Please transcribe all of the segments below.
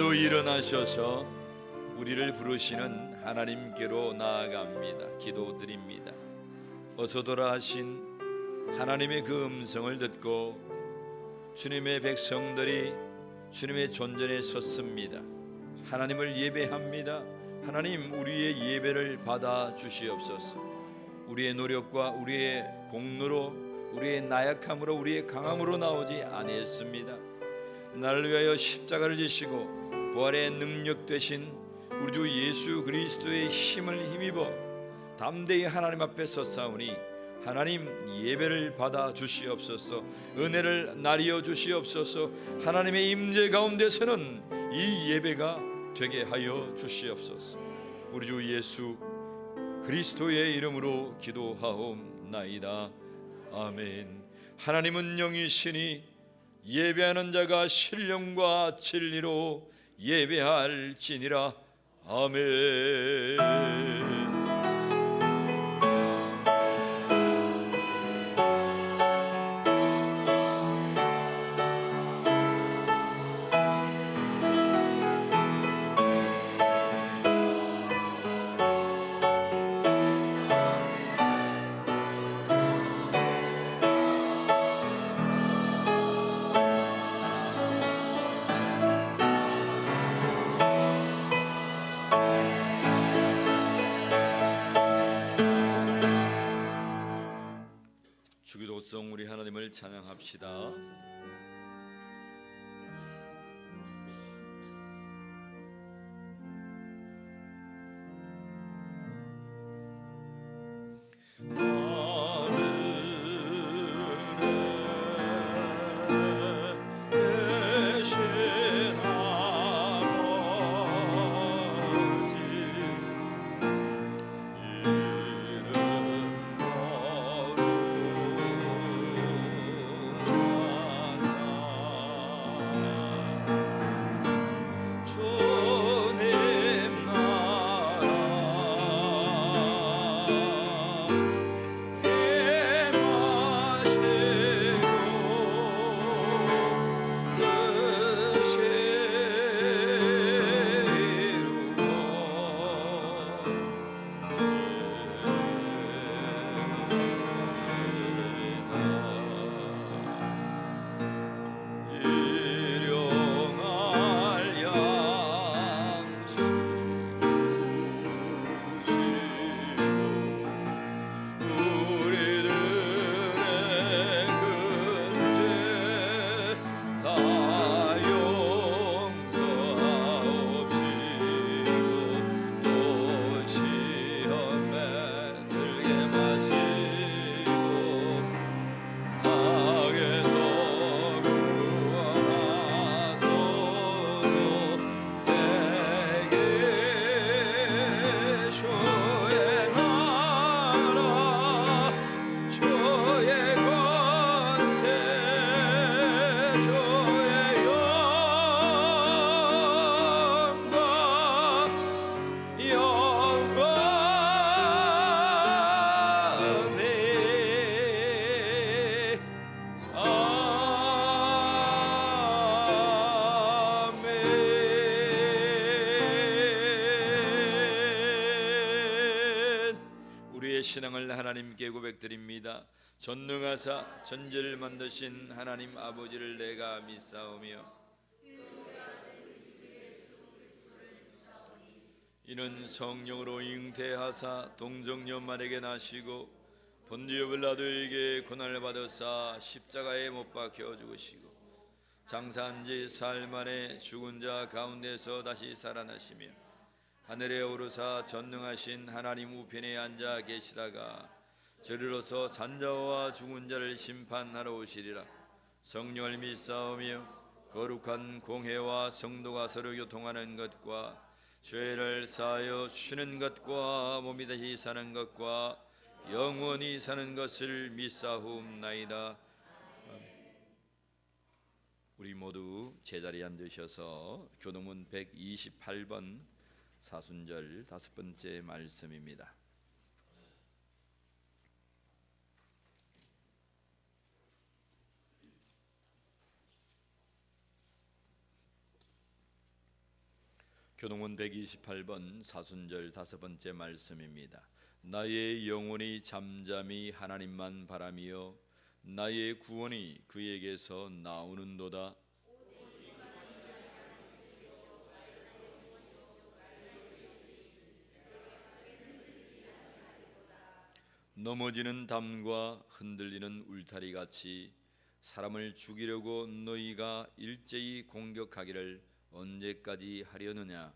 모두 일어나셔서 우리를 부르시는 하나님께로 나아갑니다. 기도드립니다. 어서 오라 하신 하나님의 그 음성을 듣고 주님의 백성들이 주님의 존전에 섰습니다. 하나님을 예배합니다. 하나님, 우리의 예배를 받아 주시옵소서. 우리의 노력과 우리의 공로로, 우리의 나약함으로, 우리의 강함으로 나오지 아니했습니다. 나를 위하여 십자가를 지시고 부활의 능력 되신 우리 주 예수 그리스도의 힘을 힘입어 담대히 하나님 앞에 섰사오니 하나님, 예배를 받아 주시옵소서. 은혜를 나리어 주시옵소서. 하나님의 임재 가운데서는 이 예배가 되게 하여 주시옵소서. 우리 주 예수 그리스도의 이름으로 기도하옵나이다. 아멘. 하나님은 영이시니 예배하는 자가 신령과 진리로 예배할지니라. 아멘. 주기도성 우리 하나님을 찬양합시다. 신앙을 하나님께 고백드립니다. 전능하사 천지를 만드신 하나님 아버지를 내가 믿사오며 이는 성령으로 잉태하사 동정녀만에게 나시고 본디오 빌라도에게 고난을 받으사 십자가에 못 박혀 죽으시고 장사한 지 사흘 만에 죽은 자 가운데서 다시 살아나시며 하늘에 오르사 전능하신 하나님 우편에 앉아 계시다가 저리로서 산자와 죽은 자를 심판하러 오시리라. 성령을 믿사오며 거룩한 공회와 성도가 서로 교통하는 것과 죄를 사하여 주시는 것과 몸이 다시 사는 것과 영원히 사는 것을 믿사옵나이다. 우리 모두 제자리에 앉으셔서 교동문 128번 사순절 5번째 말씀입니다. 교동문 128번 사순절 5번째 말씀입니다. 나의 영혼이 잠잠히 하나님만 바라며 나의 구원이 그에게서 나오는도다. 넘어지는 담과 흔들리는 울타리 같이 사람을 죽이려고 너희가 일제히 공격하기를 언제까지 하려느냐?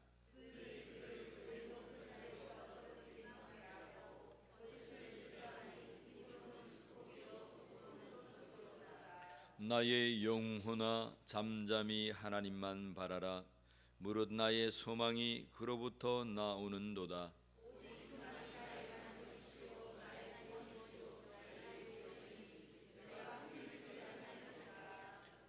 나의 영혼아 잠잠히 하나님만 바라라. 무릇 나의 소망이 그로부터 나오는도다.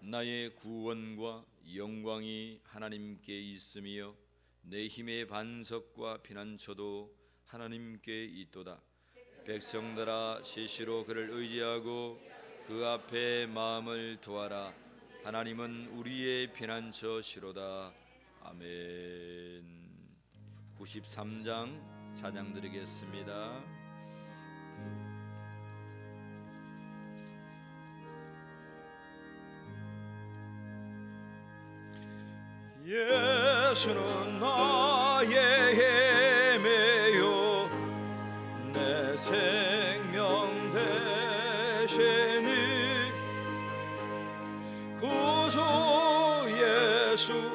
나의 구원과 영광이 하나님께 있으며 내 힘의 반석과 피난처도 하나님께 있도다. 백성들아 시시로 그를 의지하고 그 앞에 마음을 두어라. 하나님은 우리의 피난처시로다. 아멘. 93장 찬양 드리겠습니다. 예수는 나의 힘이요 내 생명 되시니 구주 예수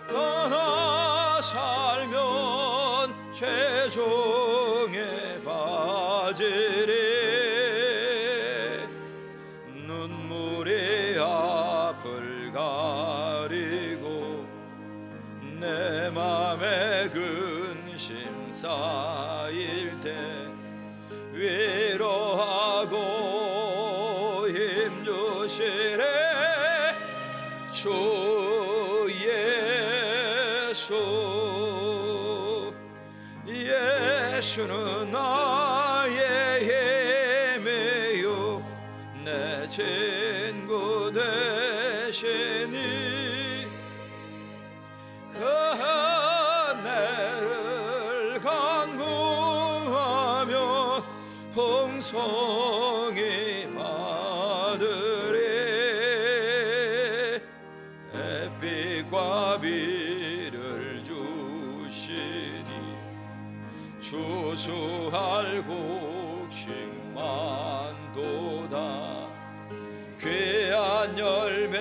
떠나 살면 죄종에 빠지리. 눈물이 앞을 가리고 내 맘에 근심 쌓일 때 위로하고 힘주시래 주 예수. 예수는 나의 힘이요 내 친구 되시니 은혜를 간구하며 풍성히 받으리. 햇빛과 비를 주시니 주수할 곡식만도다. 귀한 열매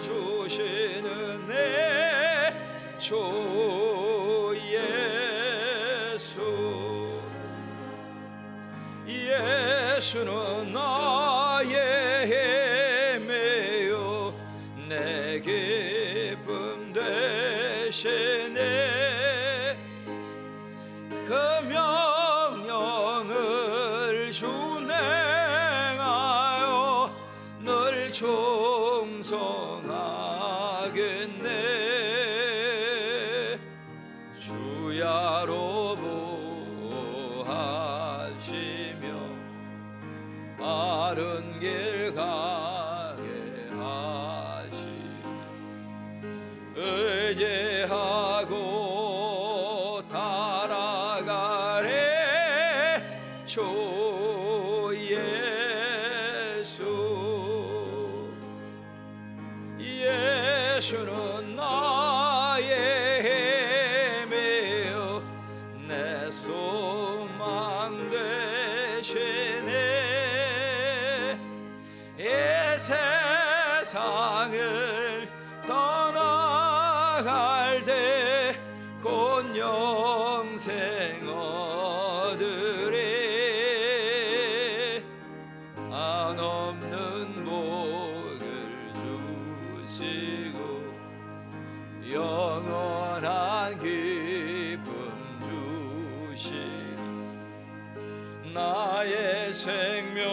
주시는 내 주 예수. 예수는 나의 힘이요 내 기쁨 되시네. 그 명령을 준행하여 늘 충성하겠네. 주야로 보하시며 바른 길 가게 하시니 의지하고 따라가래 주 예수. 예수는 나의 힘이요 내 소망 되시네. 이 세상을 떠나갈 때 곧 영생 얻으리. 한없는 복을 주시고 영원한 기쁨 주시니 나의 생명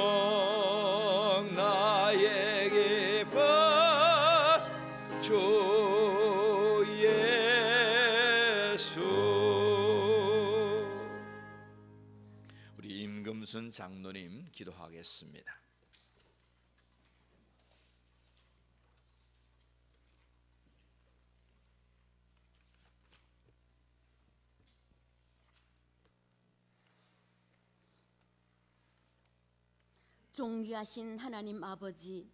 나의 기쁨 주 예수. 우리 임금순 장로님 기도하겠습니다. 존귀하신 하나님 아버지,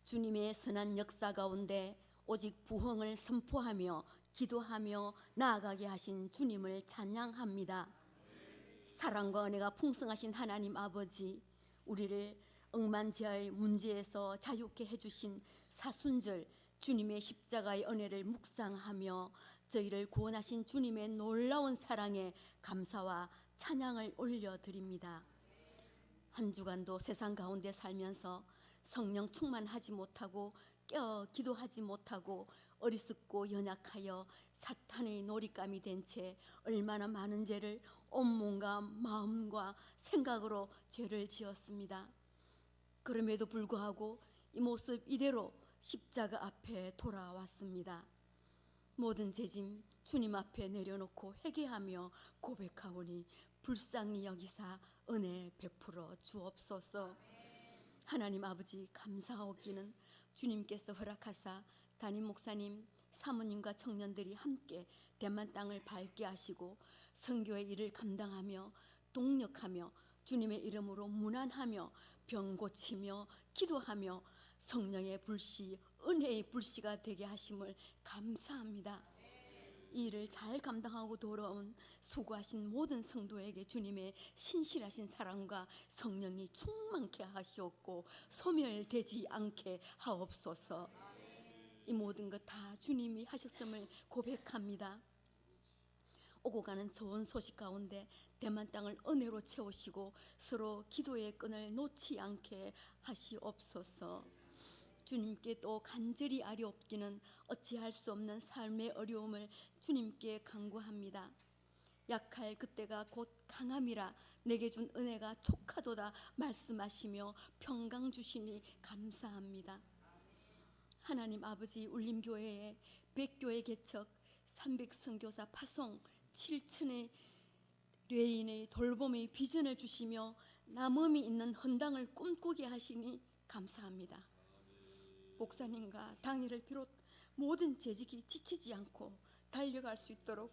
주님의 선한 역사 가운데 오직 부흥을 선포하며 기도하며 나아가게 하신 주님을 찬양합니다. 사랑과 은혜가 풍성하신 하나님 아버지, 우리를 억만지하의 문제에서 자유케 해주신 사순절 주님의 십자가의 은혜를 묵상하며 저희를 구원하신 주님의 놀라운 사랑에 감사와 찬양을 올려드립니다. 한 주간도 세상 가운데 살면서 성령 충만하지 못하고 깨어 기도하지 못하고 어리석고 연약하여 사탄의 놀잇감이 된 채 얼마나 많은 죄를 온몸과 마음과 생각으로 죄를 지었습니다. 그럼에도 불구하고 이 모습 이대로 십자가 앞에 돌아왔습니다. 모든 죄짐 주님 앞에 내려놓고 회개하며 고백하오니 불쌍히 여기사 은혜 베풀어 주옵소서. 하나님 아버지, 감사하옵기는 주님께서 허락하사 담임 목사님, 사모님과 청년들이 함께 대만 땅을 밝게 하시고 선교의 일을 감당하며 동력하며 주님의 이름으로 문안하며 병 고치며 기도하며 성령의 불씨, 은혜의 불씨가 되게 하심을 감사합니다. 이 일을 잘 감당하고 돌아온 수고하신 모든 성도에게 주님의 신실하신 사랑과 성령이 충만케 하시옵고 소멸되지 않게 하옵소서. 이 모든 것 다 주님이 하셨음을 고백합니다. 오고 가는 좋은 소식 가운데 대만 땅을 은혜로 채우시고 서로 기도의 끈을 놓지 않게 하시옵소서. 주님께 또 간절히 아뢰옵기는 어찌할 수 없는 삶의 어려움을 주님께 간구합니다. 약할 그때가 곧 강함이라 내게 준 은혜가 촉하도다 말씀하시며 평강 주시니 감사합니다. 하나님 아버지, 울림교회에 100교회 개척 300선교사 파송 7천의 뢰인의 돌봄의 비전을 주시며 남음이 있는 헌당을 꿈꾸게 하시니 감사합니다. 목사님과 당회를 비롯 모든 재직이 지치지 않고 달려갈 수 있도록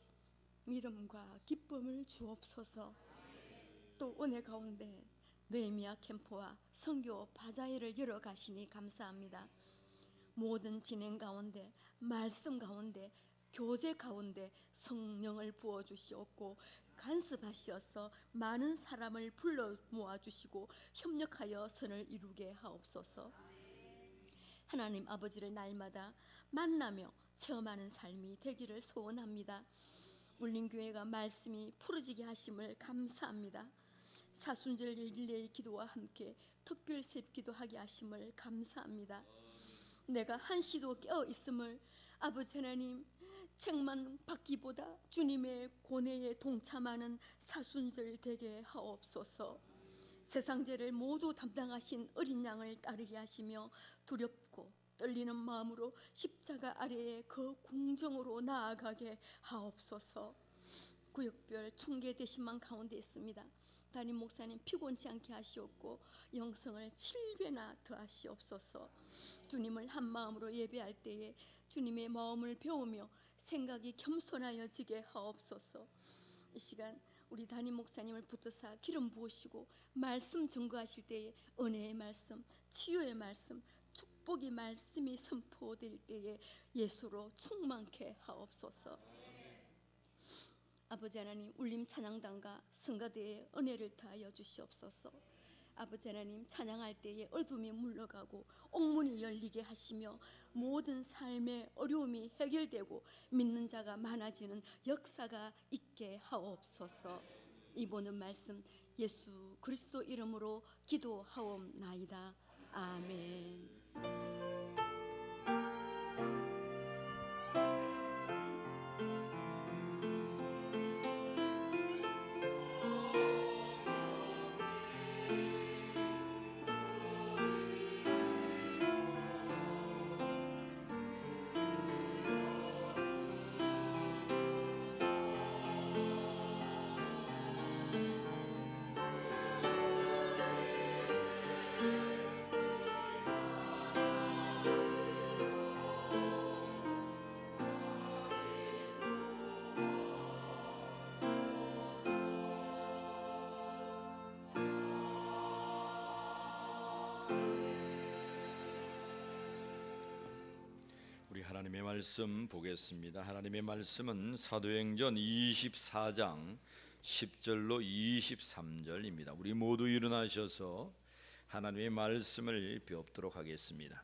믿음과 기쁨을 주옵소서. 또 은혜 가운데 느헤미야 캠프와 선교 바자회를 열어가시니 감사합니다. 모든 진행 가운데, 말씀 가운데, 교제 가운데 성령을 부어주시옵고 간섭하시어서 많은 사람을 불러 모아주시고 협력하여 선을 이루게 하옵소서. 하나님 아버지를 날마다 만나며 체험하는 삶이 되기를 소원합니다. 울림교회가 말씀이 풀어지게 하심을 감사합니다. 사순절 릴레이 기도와 함께 특별 새기도 하게 하심을 감사합니다. 내가 한시도 깨어 있음을 아버지 하나님, 책만 받기보다 주님의 고뇌에 동참하는 사순절 되게 하옵소서. 세상 죄를 모두 담당하신 어린 양을 따르게 하시며 두렵고 떨리는 마음으로 십자가 아래에 그 궁정으로 나아가게 하옵소서. 구역별 총계 대신만 가운데 있습니다. 담임 목사님 피곤치 않게 하시옵고 영성을 7배나 더하시옵소서. 주님을 한 마음으로 예배할 때에 주님의 마음을 배우며 생각이 겸손하여지게 하옵소서. 이 시간 우리 담임 목사님을 붙드사 기름 부으시고 말씀 증거하실 때에 은혜의 말씀, 치유의 말씀, 축복의 말씀이 선포될 때에 예수로 충만케 하옵소서. 아버지 하나님, 울림 찬양단과 성가대에 은혜를 더하여 주시옵소서. 아버지 하나님, 찬양할 때에 어둠이 물러가고 옥문이 열리게 하시며 모든 삶의 어려움이 해결되고 믿는 자가 많아지는 역사가 있게 하옵소서. 이 보는 말씀 예수 그리스도 이름으로 기도하옵나이다. 아멘. 하나님의 말씀 보겠습니다. 하나님의 말씀은 사도행전 24장 10절로 23절입니다. 우리 모두 일어나셔서 하나님의 말씀을 배우도록 하겠습니다.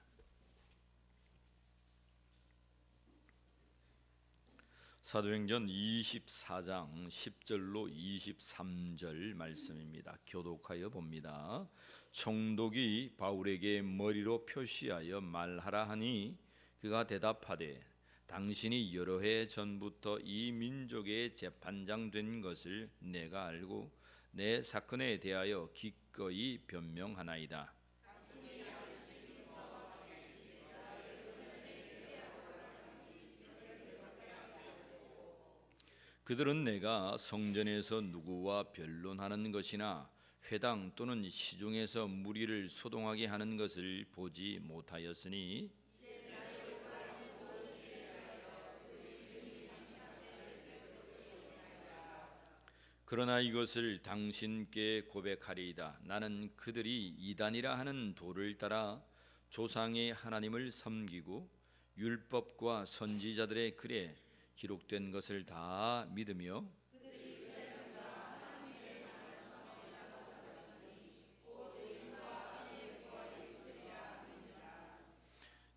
사도행전 24장 10절로 23절 말씀입니다. 교독하여 봅니다. 총독이 바울에게 머리로 표시하여 말하라 하니 그가 대답하되 당신이 여러 해 전부터 이 민족의 재판장 된 것을 내가 알고 내 사건에 대하여 기꺼이 변명하나이다. 그들은 내가 성전에서 누구와 변론하는 것이나 회당 또는 시중에서 무리를 소동하게 하는 것을 보지 못하였으니 그러나 이것을 당신께 고백하리이다. 나는 그들이 이단이라 하는 도를 따라 조상의 하나님을 섬기고 율법과 선지자들의 글에 기록된 것을 다 믿으며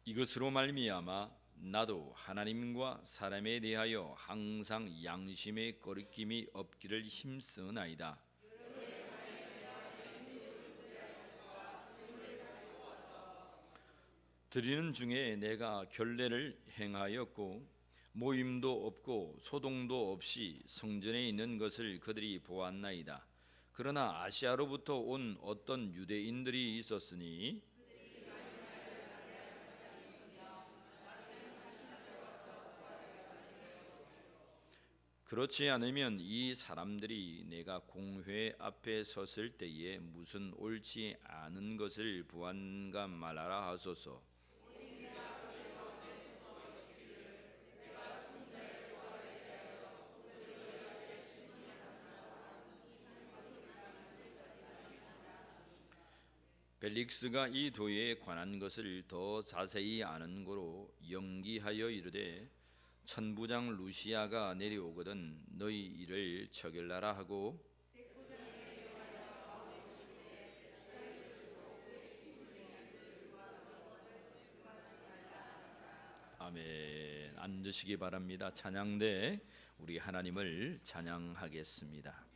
이것으로 말미암아 나도 하나님과 사람에 대하여 항상 양심의 거리낌이 없기를 힘쓰나이다. 드리는 중에 내가 결례를 행하였고 모임도 없고 소동도 없이 성전에 있는 것을 그들이 보았나이다. 그러나 아시아로부터 온 어떤 유대인들이 있었으니 그렇지 않으면 이 사람들이 내가 공회 앞에 섰을 때에 무슨 옳지 않은 것을 부한가 말하라 하소서. 벨릭스가 이 도에 관한 것을 더 자세히 아는 고로 연기하여 이르되 천부장 루시아가 내려오거든 너희 일을 처결하라 하고 아멘. 앉으시기 바랍니다. 찬양대 우리 하나님을 찬양하겠습니다.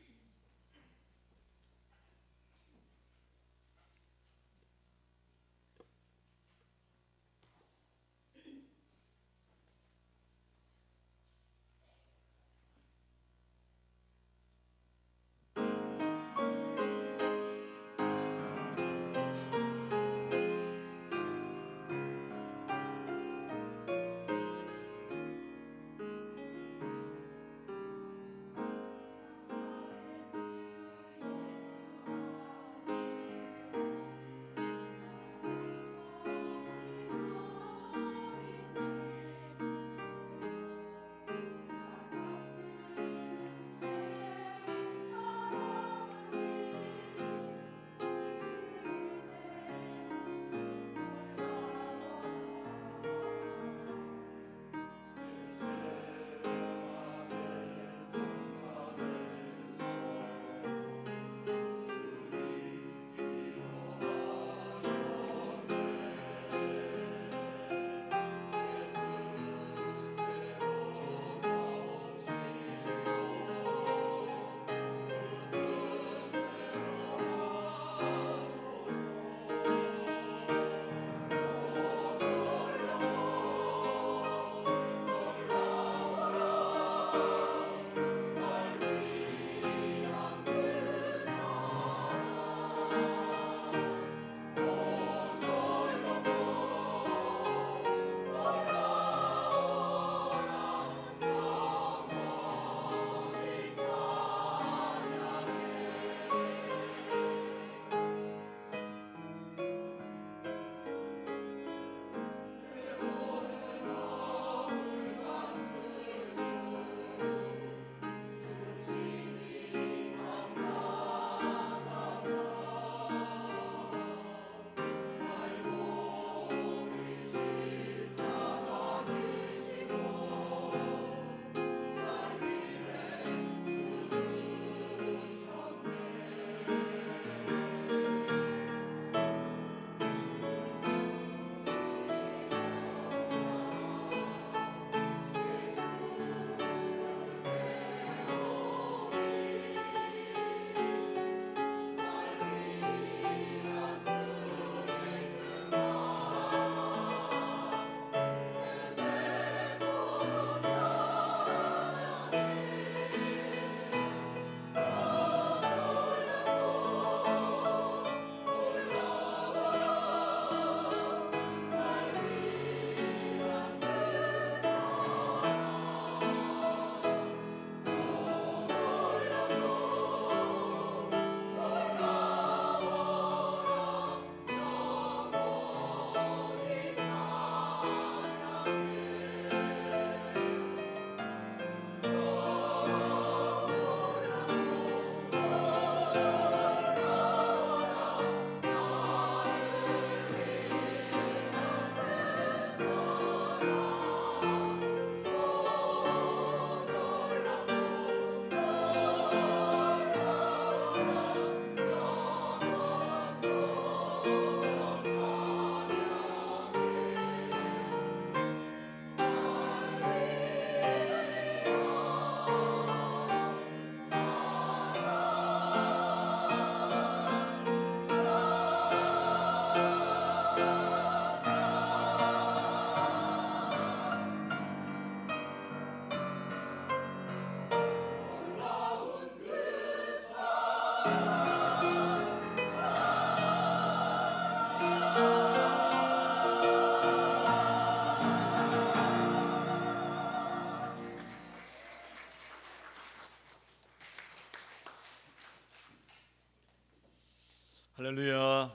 할렐루야.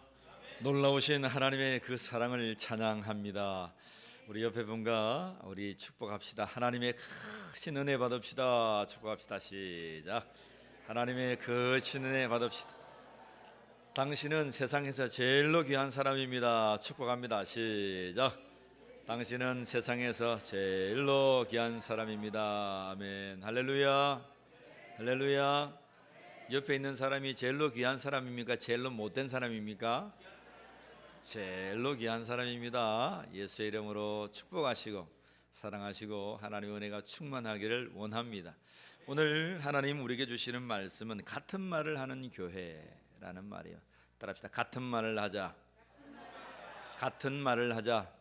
놀라우신 하나님의 그 사랑을 찬양합니다. 우리 옆에 분과 우리 축복합시다. 하나님의 크신 은혜 받읍시다. 축복합시다. 시작. 하나님의 크신 은혜 받읍시다. 당신은 세상에서 제일로 귀한 사람입니다. 축복합니다. 시작. 당신은 세상에서 제일로 귀한 사람입니다. 아멘. 할렐루야. 할렐루야. 옆에 있는 사람이 제일로 귀한 사람입니까? 제일로 못된 사람입니까? 제일로 귀한 사람입니다. 예수의 이름으로 축복하시고 사랑하시고 하나님의 은혜가 충만하기를 원합니다. 오늘 하나님 우리에게 주시는 말씀은 같은 말을 하는 교회라는 말이에요. 따라합시다. 같은 말을 하자. 같은 말을 하자.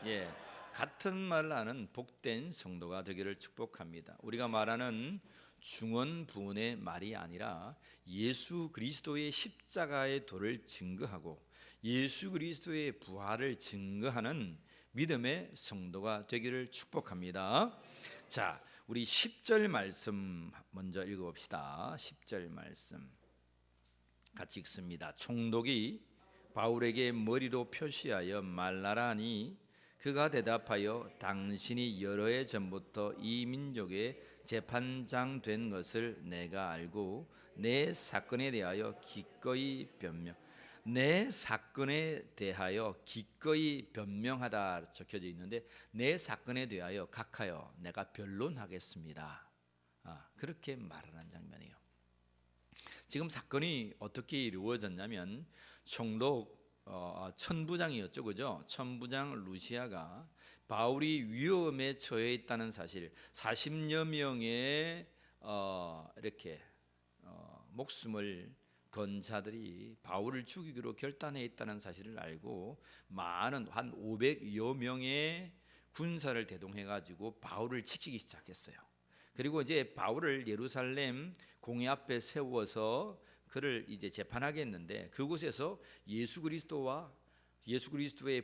예, 같은 말을 하는 복된 성도가 되기를 축복합니다. 우리가 말하는 중언 부언의 말이 아니라 예수 그리스도의 십자가의 도를 증거하고 예수 그리스도의 부활을 증거하는 믿음의 성도가 되기를 축복합니다. 자, 우리 10절 말씀 먼저 읽어봅시다. 10절 말씀 같이 읽습니다. 총독이 바울에게 머리로 표시하여 말하라 하니 그가 대답하여 당신이 여러 해 전부터 이 민족의 재판장 된 것을 내가 알고 내 사건에 대하여 기꺼이 변명하다 적혀져 있는데 내 사건에 대하여 각하여 내가 변론하겠습니다. 그렇게 말하는 장면이에요. 지금 사건이 어떻게 이루어졌냐면 총독 천부장이었죠, 그죠? 천부장 루시아가 바울이 위험에 처해 있다는 사실, 40여 명의 이렇게 목숨을 건 자들이 바울을 죽이기로 결단해 있다는 사실을 알고 많은 한 500여 명의 군사를 대동해 가지고 바울을 지키기 시작했어요. 그리고 이제 바울을 예루살렘 공회 앞에 세워서 그를 이제 재판하게 했는데 그곳에서 예수 그리스도의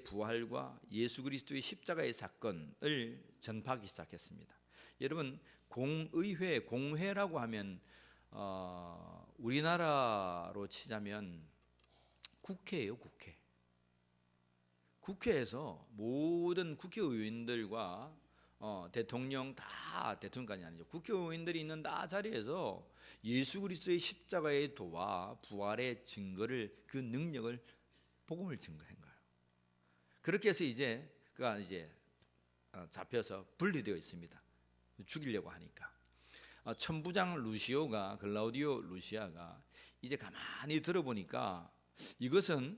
부활과 예수 그리스도의 십자가의 사건을 전파하기 시작했습니다. 여러분, 공회라고 하면 우리나라로 치자면 국회예요, 국회. 국회에서 모든 국회의원들과 대통령 다, 대통령까지 아니죠, 국회의원들이 있는 다 자리에서 예수 그리스도의 십자가의 도와 부활의 증거를, 그 능력을, 복음을 증거한 거예요. 그렇게 해서 이제 그가 이제 잡혀서 분리되어 있습니다. 죽이려고 하니까 천부장 루시오가, 글라우디오 루시아가 이제 가만히 들어보니까 이것은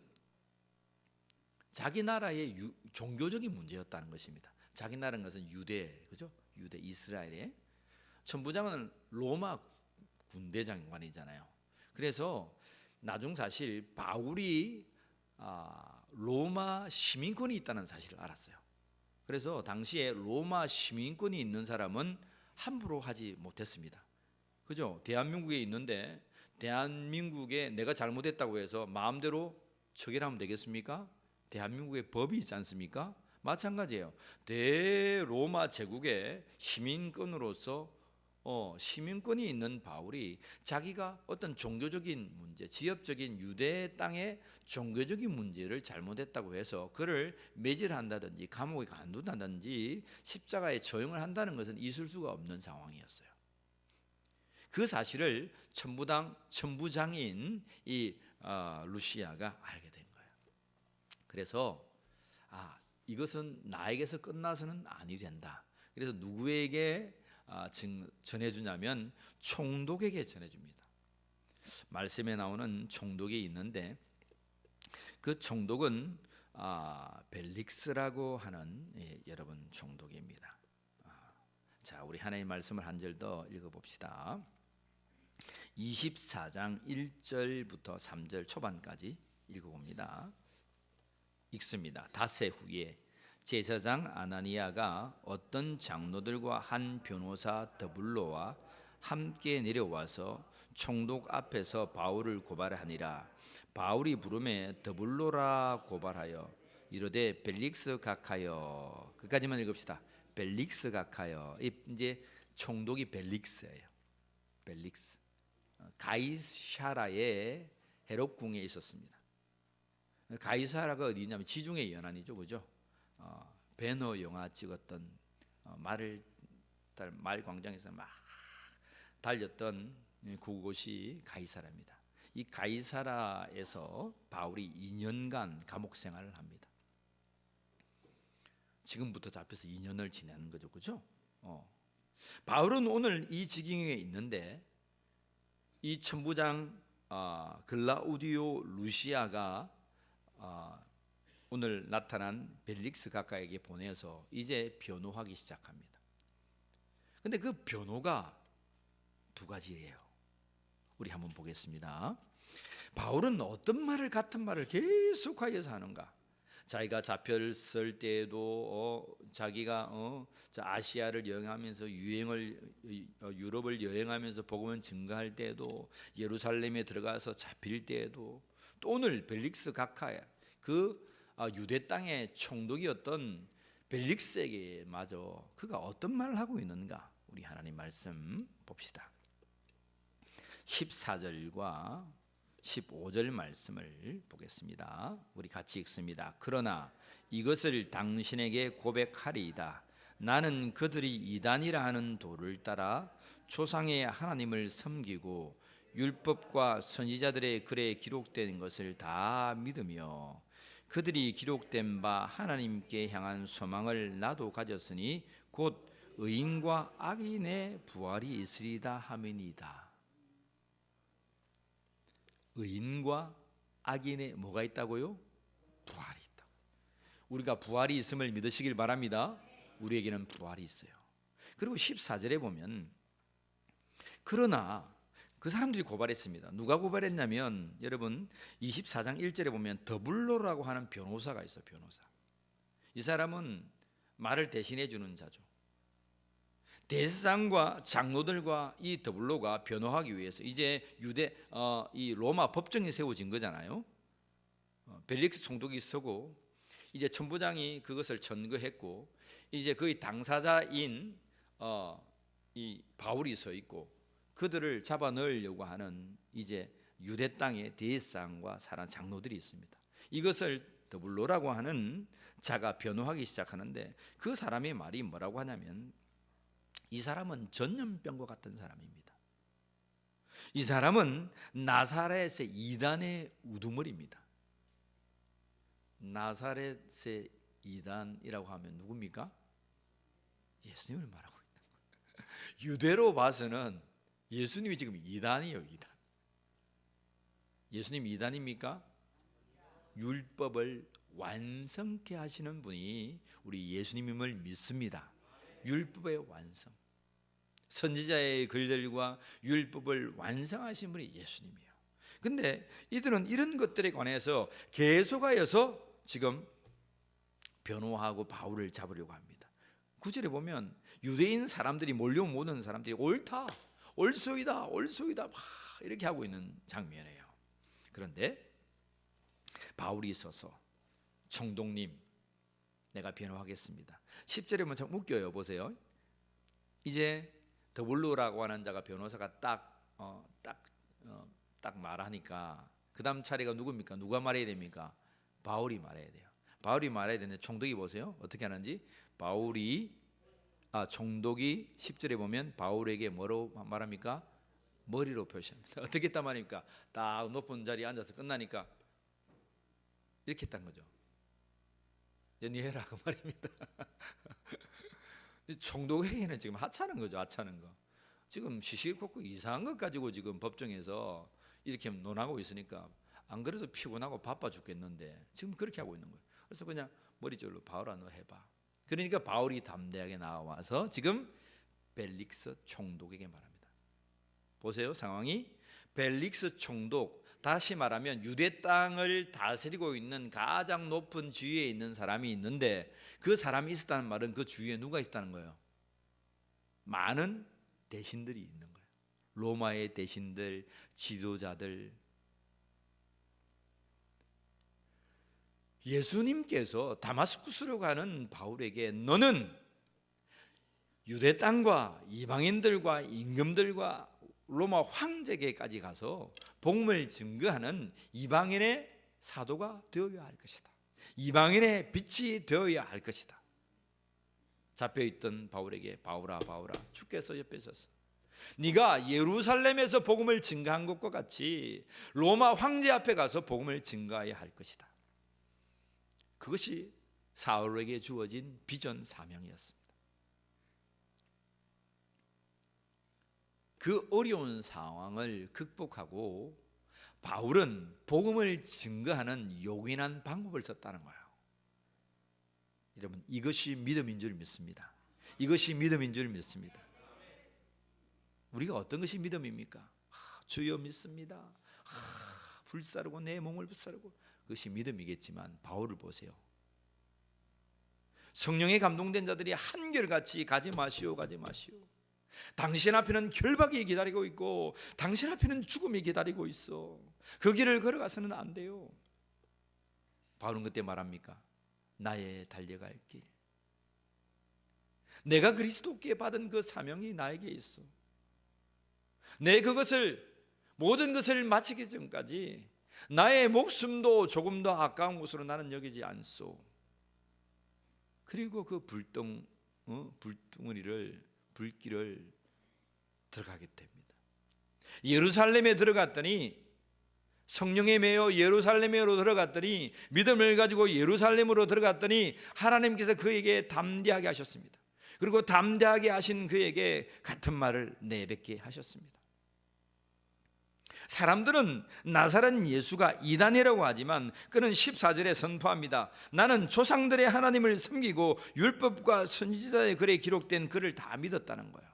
자기 나라의 종교적인 문제였다는 것입니다. 자기 나라는 것은 유대, 그죠? 유대 이스라엘의 천부장은 로마 군대 장관이잖아요. 그래서 나중 사실 바울이 로마 시민권이 있다는 사실을 알았어요. 그래서 당시에 로마 시민권이 있는 사람은 함부로 하지 못했습니다. 그죠? 대한민국에 있는데 대한민국에 내가 잘못했다고 해서 마음대로 처결하면 되겠습니까? 대한민국의 법이 있지 않습니까? 마찬가지예요. 대로마 제국의 시민권으로서 시민권이 있는 바울이 자기가 어떤 종교적인 문제, 지역적인 유대 땅의 종교적인 문제를 잘못했다고 해서 그를 매질한다든지 감옥에 간둔다든지 십자가에 처형을 한다는 것은 있을 수가 없는 상황이었어요. 그 사실을 천부장인 이 루시아가 알게 된 거예요. 그래서 이것은 나에게서 끝나서는 아니 된다. 그래서 누구에게 전해주냐면 총독에게 전해줍니다. 말씀에 나오는 총독이 있는데 그 총독은 벨릭스라고 하는 여러분 총독입니다. 자, 우리 하나님의 말씀을 한 절 더 읽어봅시다. 24장 1절부터 3절 초반까지 읽어봅니다. 읽습니다. 닷새 후에 제사장 아나니아가 어떤 장로들과 한 변호사 더블로와 함께 내려와서 총독 앞에서 바울을 고발하니라. 바울이 부름에 더블로라 고발하여 이르되 벨릭스 각하여, 그까지만 읽읍시다. 벨릭스 각하여. 이제 총독이 벨릭스예요. 벨릭스. 가이사라의 헤롯 궁에 있었습니다. 가이사라가 어디냐면 지중해 연안이죠, 그죠? 배너 영화 찍었던 말 광장에서 막 달렸던 그곳이 가이사라입니다. 이 가이사라에서 바울이 2년간 감옥 생활을 합니다. 지금부터 잡혀서 2년을 지내는 거죠, 그죠? 바울은 오늘 이 지경에 있는데 이 천부장 글라우디오 루시아가 오늘 나타난 벨릭스 각하에게 보내서 이제 변호하기 시작합니다. 근데 그 변호가 두 가지예요. 우리 한번 보겠습니다. 바울은 어떤 말을 같은 말을 계속하여서 하는가? 자기가 잡혔을 때에도 자기가 아시아를 여행하면서 유럽을 여행하면서 복음을 증거할 때에도 예루살렘에 들어가서 잡힐 때에도 또 오늘 벨릭스 각하 그 유대 땅의 총독이었던 벨릭스에게 마저 그가 어떤 말을 하고 있는가? 우리 하나님 말씀 봅시다. 14절과 15절 말씀을 보겠습니다. 우리 같이 읽습니다. 그러나 이것을 당신에게 고백하리이다. 나는 그들이 이단이라 하는 도를 따라 조상의 하나님을 섬기고 율법과 선지자들의 글에 기록된 것을 다 믿으며 그들이 기록된 바 하나님께 향한 소망을 나도 가졌으니 곧 의인과 악인의 부활이 있으리다 하미니이다. 의인과 악인의 뭐가 있다고요? 부활이 있다. 우리가 부활이 있음을 믿으시길 바랍니다. 우리에게는 부활이 있어요. 그리고 14절에 보면 그러나 그 사람들이 고발했습니다. 누가 고발했냐면 여러분 24장 1절에 보면 더블로라고 하는 변호사가 있어요. 변호사. 이 사람은 말을 대신해 주는 자죠. 대제사장과 장로들과 이 더블로가 변호하기 위해서 이제 이 로마 법정이 세워진 거잖아요. 벨릭스 총독이 서고 이제 천부장이 그것을 전거했고 이제 거의 당사자인 이 바울이 서 있고 그들을 잡아 넣으려고 하는 이제 유대 땅의 대제사장과 사람 장로들이 있습니다. 이것을 더블로라고 하는 자가 변호하기 시작하는데 그 사람의 말이 뭐라고 하냐면 이 사람은 전염병과 같은 사람입니다. 이 사람은 나사렛의 이단의 우두머리입니다. 나사렛의 이단이라고 하면 누굽니까? 예수님을 말하고 있는 거예요. 유대로 봐서는 예수님이 지금 이단이에요. 이단. 예수님 이단입니까? 율법을 완성케 하시는 분이 우리 예수님임을 믿습니다. 율법의 완성, 선지자의 글들과 율법을 완성하신 분이 예수님이에요. 근데 이들은 이런 것들에 관해서 계속하여서 지금 변호하고 바울을 잡으려고 합니다. 9절에 보면 유대인 사람들이 몰려오는 사람들이 옳다, 옳소이다, 옳소이다 막 이렇게 하고 있는 장면이에요. 그런데 바울이 서서 총독님 내가 변호하겠습니다. 10절에 보면 참 웃겨요. 보세요. 이제 더블로라고 하는 자가 변호사가 딱 말하니까 그 다음 차례가 누굽니까? 누가 말해야 됩니까? 바울이 말해야 돼요. 바울이 말해야 되는데 총독이 보세요. 어떻게 하는지 총독이 10절에 보면 바울에게 뭐로 말합니까? 머리로 표시합니다. 어떻게 했단 말입니까? 딱 높은 자리에 앉아서 끝나니까 이렇게 했단 거죠. 네 해라 그 말입니다. 총독에게는 지금 하찮은 거죠. 하찮은 거. 지금 시시콜콜 이상한 것 가지고 지금 법정에서 이렇게 논하고 있으니까 안 그래도 피곤하고 바빠 죽겠는데 지금 그렇게 하고 있는 거예요. 그래서 그냥 머리절로 바울아 너 해봐. 그러니까 바울이 담대하게 나와서 지금 벨릭스 총독에게 말합니다. 보세요. 상황이 벨릭스 총독, 다시 말하면 유대 땅을 다스리고 있는 가장 높은 지위에 있는 사람이 있는데 그 사람이 있었다는 말은 그 주위에 누가 있었다는 거예요? 많은 대신들이 있는 거예요. 로마의 대신들, 지도자들. 예수님께서 다마스쿠스로 가는 바울에게 너는 유대 땅과 이방인들과 임금들과 로마 황제계까지 가서 복음을 증거하는 이방인의 사도가 되어야 할 것이다. 이방인의 빛이 되어야 할 것이다. 잡혀있던 바울에게 바울아 바울아 주께서 옆에 서서 네가 예루살렘에서 복음을 증거한 것과 같이 로마 황제 앞에 가서 복음을 증거해야 할 것이다. 그것이 사울에게 주어진 비전 사명이었습니다. 그 어려운 상황을 극복하고 바울은 복음을 증거하는 요긴한 방법을 썼다는 거예요. 여러분, 이것이 믿음인 줄 믿습니다. 이것이 믿음인 줄 믿습니다. 우리가 어떤 것이 믿음입니까? 주여 믿습니다. 불사르고 내 몸을 불사르고, 그것이 믿음이겠지만 바울을 보세요. 성령에 감동된 자들이 한결같이 가지 마시오 가지 마시오. 당신 앞에는 결박이 기다리고 있고 당신 앞에는 죽음이 기다리고 있어. 그 길을 걸어가서는 안 돼요. 바울은 그때 말합니까? 나의 달려갈 길, 내가 그리스도께 받은 그 사명이 나에게 있어. 내 그것을 모든 것을 마치기 전까지 나의 목숨도 조금 더 아까운 것으로 나는 여기지 않소. 그리고 그 불길을 들어가게 됩니다. 예루살렘에 들어갔더니, 성령에 매여 예루살렘으로 들어갔더니, 믿음을 가지고 예루살렘으로 들어갔더니 하나님께서 그에게 담대하게 하셨습니다. 그리고 담대하게 하신 그에게 같은 말을 내뱉게 하셨습니다. 사람들은 나사렛 예수가 이단이라고 하지만 그는 14절에 선포합니다. 나는 조상들의 하나님을 섬기고 율법과 선지자의 글에 기록된 글을 다 믿었다는 거예요.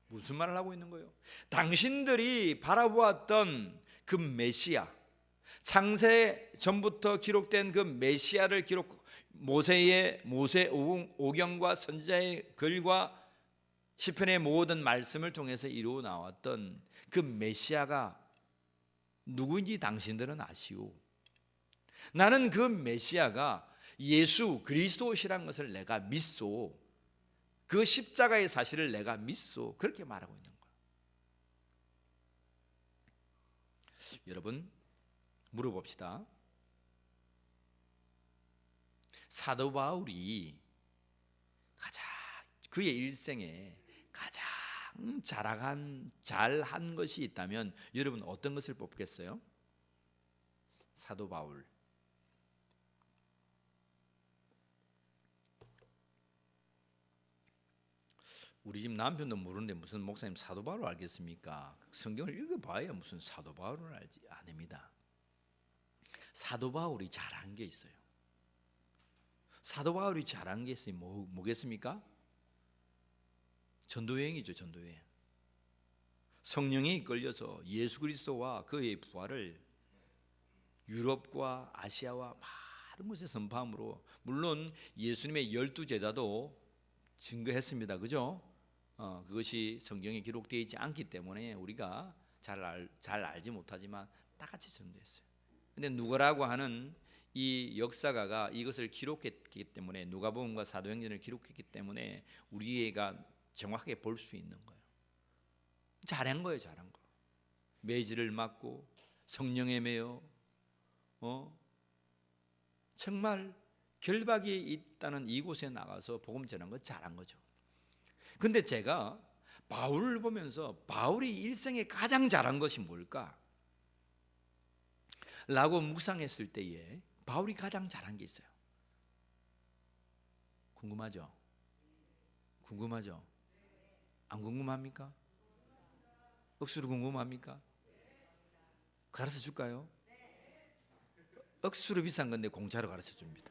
무슨 말을 하고 있는 거예요? 당신들이 바라보았던 그 메시아, 창세 전부터 기록된 그 메시아를 모세 오경과 선지자의 글과 시편의 모든 말씀을 통해서 이루어 나왔던 그 메시아가 누구인지 당신들은 아시오. 나는 그 메시아가 예수 그리스도시라는 것을 내가 믿소. 그 십자가의 사실을 내가 믿소. 그렇게 말하고 있는 거예요. 여러분, 물어봅시다. 사도 바울이 그의 일생에 가장 잘한 것이 있다면 여러분 어떤 것을 뽑겠어요? 사도 바울. 우리 집 남편도 모르는데 무슨 목사님 사도 바울을 알겠습니까? 성경을 읽어봐야 무슨 사도 바울을 알지. 아닙니다. 사도 바울이 잘한 게 있어요. 사도 바울이 잘한 게 있어요. 뭐겠습니까? 전도여행이죠. 전도여행. 성령에 이끌려서 예수 그리스도와 그의 부활을 유럽과 아시아와 많은 곳에 선포함으로, 물론 예수님의 12제자도 증거했습니다. 그죠? 그것이 성경에 기록되어 있지 않기 때문에 우리가 잘 알지 못하지만 다 같이 전도했어요. 근데 누가라고 하는 이 역사가가 이것을 기록했기 때문에, 누가복음과 사도행전을 기록했기 때문에 우리가 정확하게 볼 수 있는 거예요. 잘한 거예요. 잘한 거. 매질을 맞고 성령에 매여 정말 결박이 있다는 이곳에 나가서 복음 전한 거 잘한 거죠. 근데 제가 바울을 보면서 바울이 일생에 가장 잘한 것이 뭘까? 라고 묵상했을 때에 바울이 가장 잘한 게 있어요. 궁금하죠? 궁금하죠? 안 궁금합니까? 억수로 궁금합니까? 가르쳐 줄까요? 억수로 비싼 건데 공짜로 가르쳐 줍니다.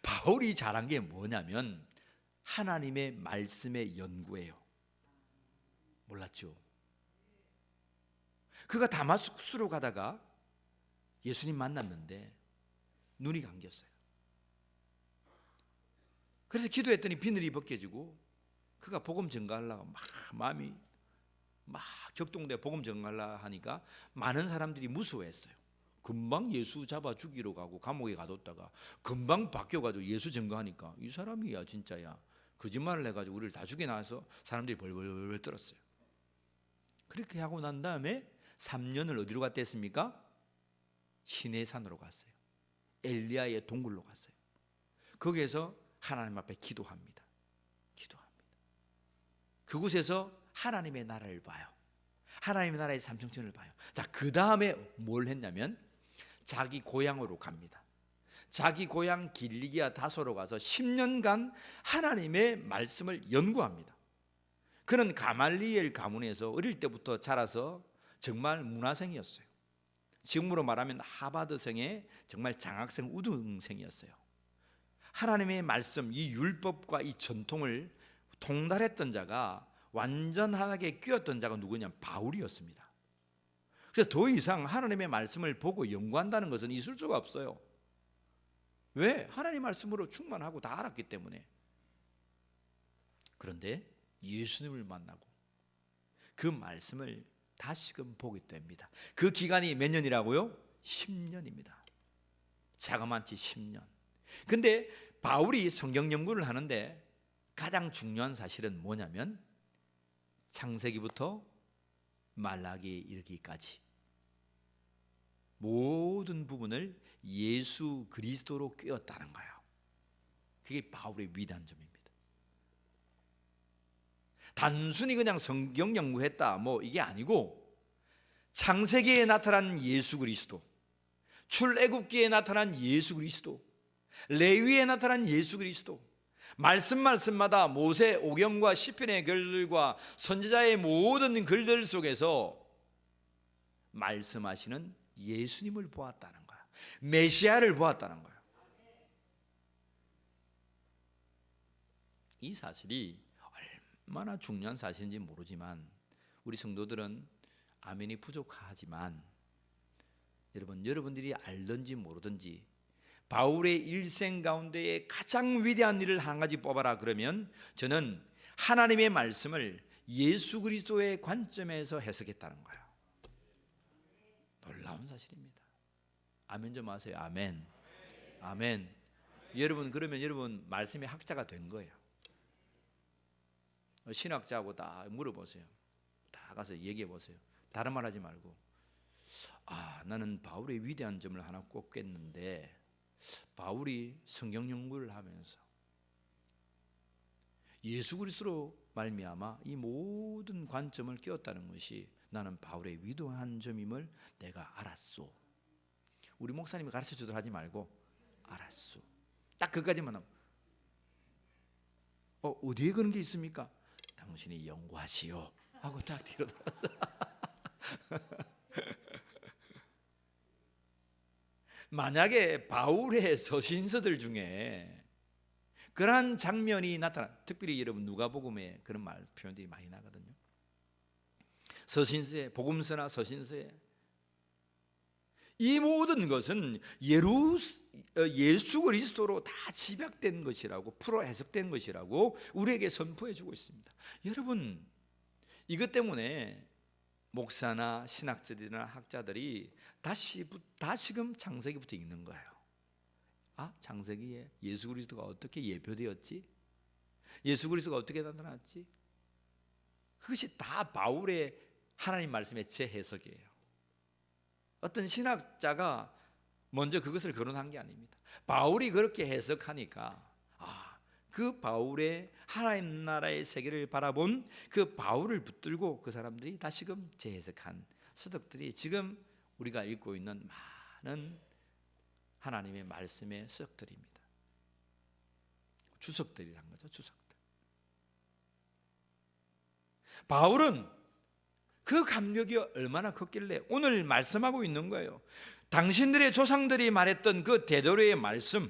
바울이 잘한 게 뭐냐면 하나님의 말씀의 연구예요. 몰랐죠? 그가 다마스쿠스로 가다가 예수님 만났는데 눈이 감겼어요. 그래서 기도했더니 비늘이 벗겨지고 그가 복음 전가하려고 마음이 격동돼 복음 전가하려 하니까 많은 사람들이 무서워했어요. 금방 예수 잡아 죽이러 가고 감옥에 가뒀다가 금방 바뀌어가지고 예수 전가하니까 이 사람이야 진짜야, 거짓말을 해가지고 우리를 다 죽여놔서 사람들이 벌벌 떨었어요. 그렇게 하고 난 다음에 3년을 어디로 갔다 했습니까? 시내산으로 갔어요. 엘리야의 동굴로 갔어요. 거기에서 하나님 앞에 기도합니다. 그곳에서 하나님의 나라를 봐요. 하나님의 나라의 삼층천을 봐요. 자, 그 다음에 뭘 했냐면 자기 고향으로 갑니다. 자기 고향 길리기아 다소로 가서 10년간 하나님의 말씀을 연구합니다. 그는 가말리엘 가문에서 어릴 때부터 자라서 정말 문화생이었어요. 지금으로 말하면 하버드생의 정말 장학생 우등생이었어요. 하나님의 말씀, 이 율법과 이 전통을 통달했던 자가, 완전하게 끼었던 자가 누구냐면 바울이었습니다. 그래서 더 이상 하나님의 말씀을 보고 연구한다는 것은 있을 수가 없어요. 왜? 하나님 말씀으로 충만하고 다 알았기 때문에. 그런데 예수님을 만나고 그 말씀을 다시금 보게 됩니다. 그 기간이 몇 년이라고요? 10년입니다. 자그마치 10년. 근데 바울이 성경 연구를 하는데 가장 중요한 사실은 뭐냐면 창세기부터 말라기 이르기까지 모든 부분을 예수 그리스도로 꿰었다는 거예요. 그게 바울의 위대한 점입니다. 단순히 그냥 성경 연구했다 뭐 이게 아니고, 창세기에 나타난 예수 그리스도, 출애굽기에 나타난 예수 그리스도, 레위에 나타난 예수 그리스도, 말씀마다 모세 오경과 시편의 글들과 선지자의 모든 글들 속에서 말씀하시는 예수님을 보았다는 거야. 메시아를 보았다는 거야. 이 사실이 얼마나 중요한 사실인지 모르지만 우리 성도들은 아멘이 부족하지만, 여러분들이 알든지 모르든지 바울의 일생 가운데에 가장 위대한 일을 한 가지 뽑아라 그러면 저는 하나님의 말씀을 예수 그리스도의 관점에서 해석했다는 거예요. 놀라운 사실입니다. 아멘 좀 하세요. 아멘. 아멘. 여러분, 그러면 여러분 말씀의 학자가 된 거예요. 신학자하고 다 물어보세요. 다 가서 얘기해 보세요. 다른 말 하지 말고, 나는 바울의 위대한 점을 하나 꼽겠는데, 바울이 성경 연구를 하면서 예수 그리스도로 말미암아 이 모든 관점을 끼웠다는 것이 나는 바울의 위대한 점임을 내가 알았소. 우리 목사님이 가르쳐 주도록 하지 말고 알았소. 딱 그까지만 하면, 어디에 그런 게 있습니까? 당신이 연구하시오 하고 딱 뒤로 돌아서 만약에 바울의 서신서들 중에 그러한 장면이 나타나, 특별히 여러분 누가복음에 그런 말 표현들이 많이 나거든요. 서신서에, 복음서나 서신서에 이 모든 것은 예수 그리스도로 다 집약된 것이라고, 풀어 해석된 것이라고 우리에게 선포해 주고 있습니다. 여러분, 이것 때문에 목사나 신학자들이나 학자들이 다시금 창세기부터 읽는 거예요. 창세기에 예수 그리스도가 어떻게 예표되었지? 예수 그리스도가 어떻게 나타났지? 그것이 다 바울의 하나님 말씀의 재해석이에요. 어떤 신학자가 먼저 그것을 거론한 게 아닙니다. 바울이 그렇게 해석하니까 그 바울의 하나님 나라의 세계를 바라본 그 바울을 붙들고 그 사람들이 다시금 재해석한 서적들이 지금 우리가 읽고 있는 많은 하나님의 말씀의 서적들입니다. 주석들이란 거죠. 주석들. 바울은 그 감격이 얼마나 컸길래 오늘 말씀하고 있는 거예요. 당신들의 조상들이 말했던 그 대도로의 말씀,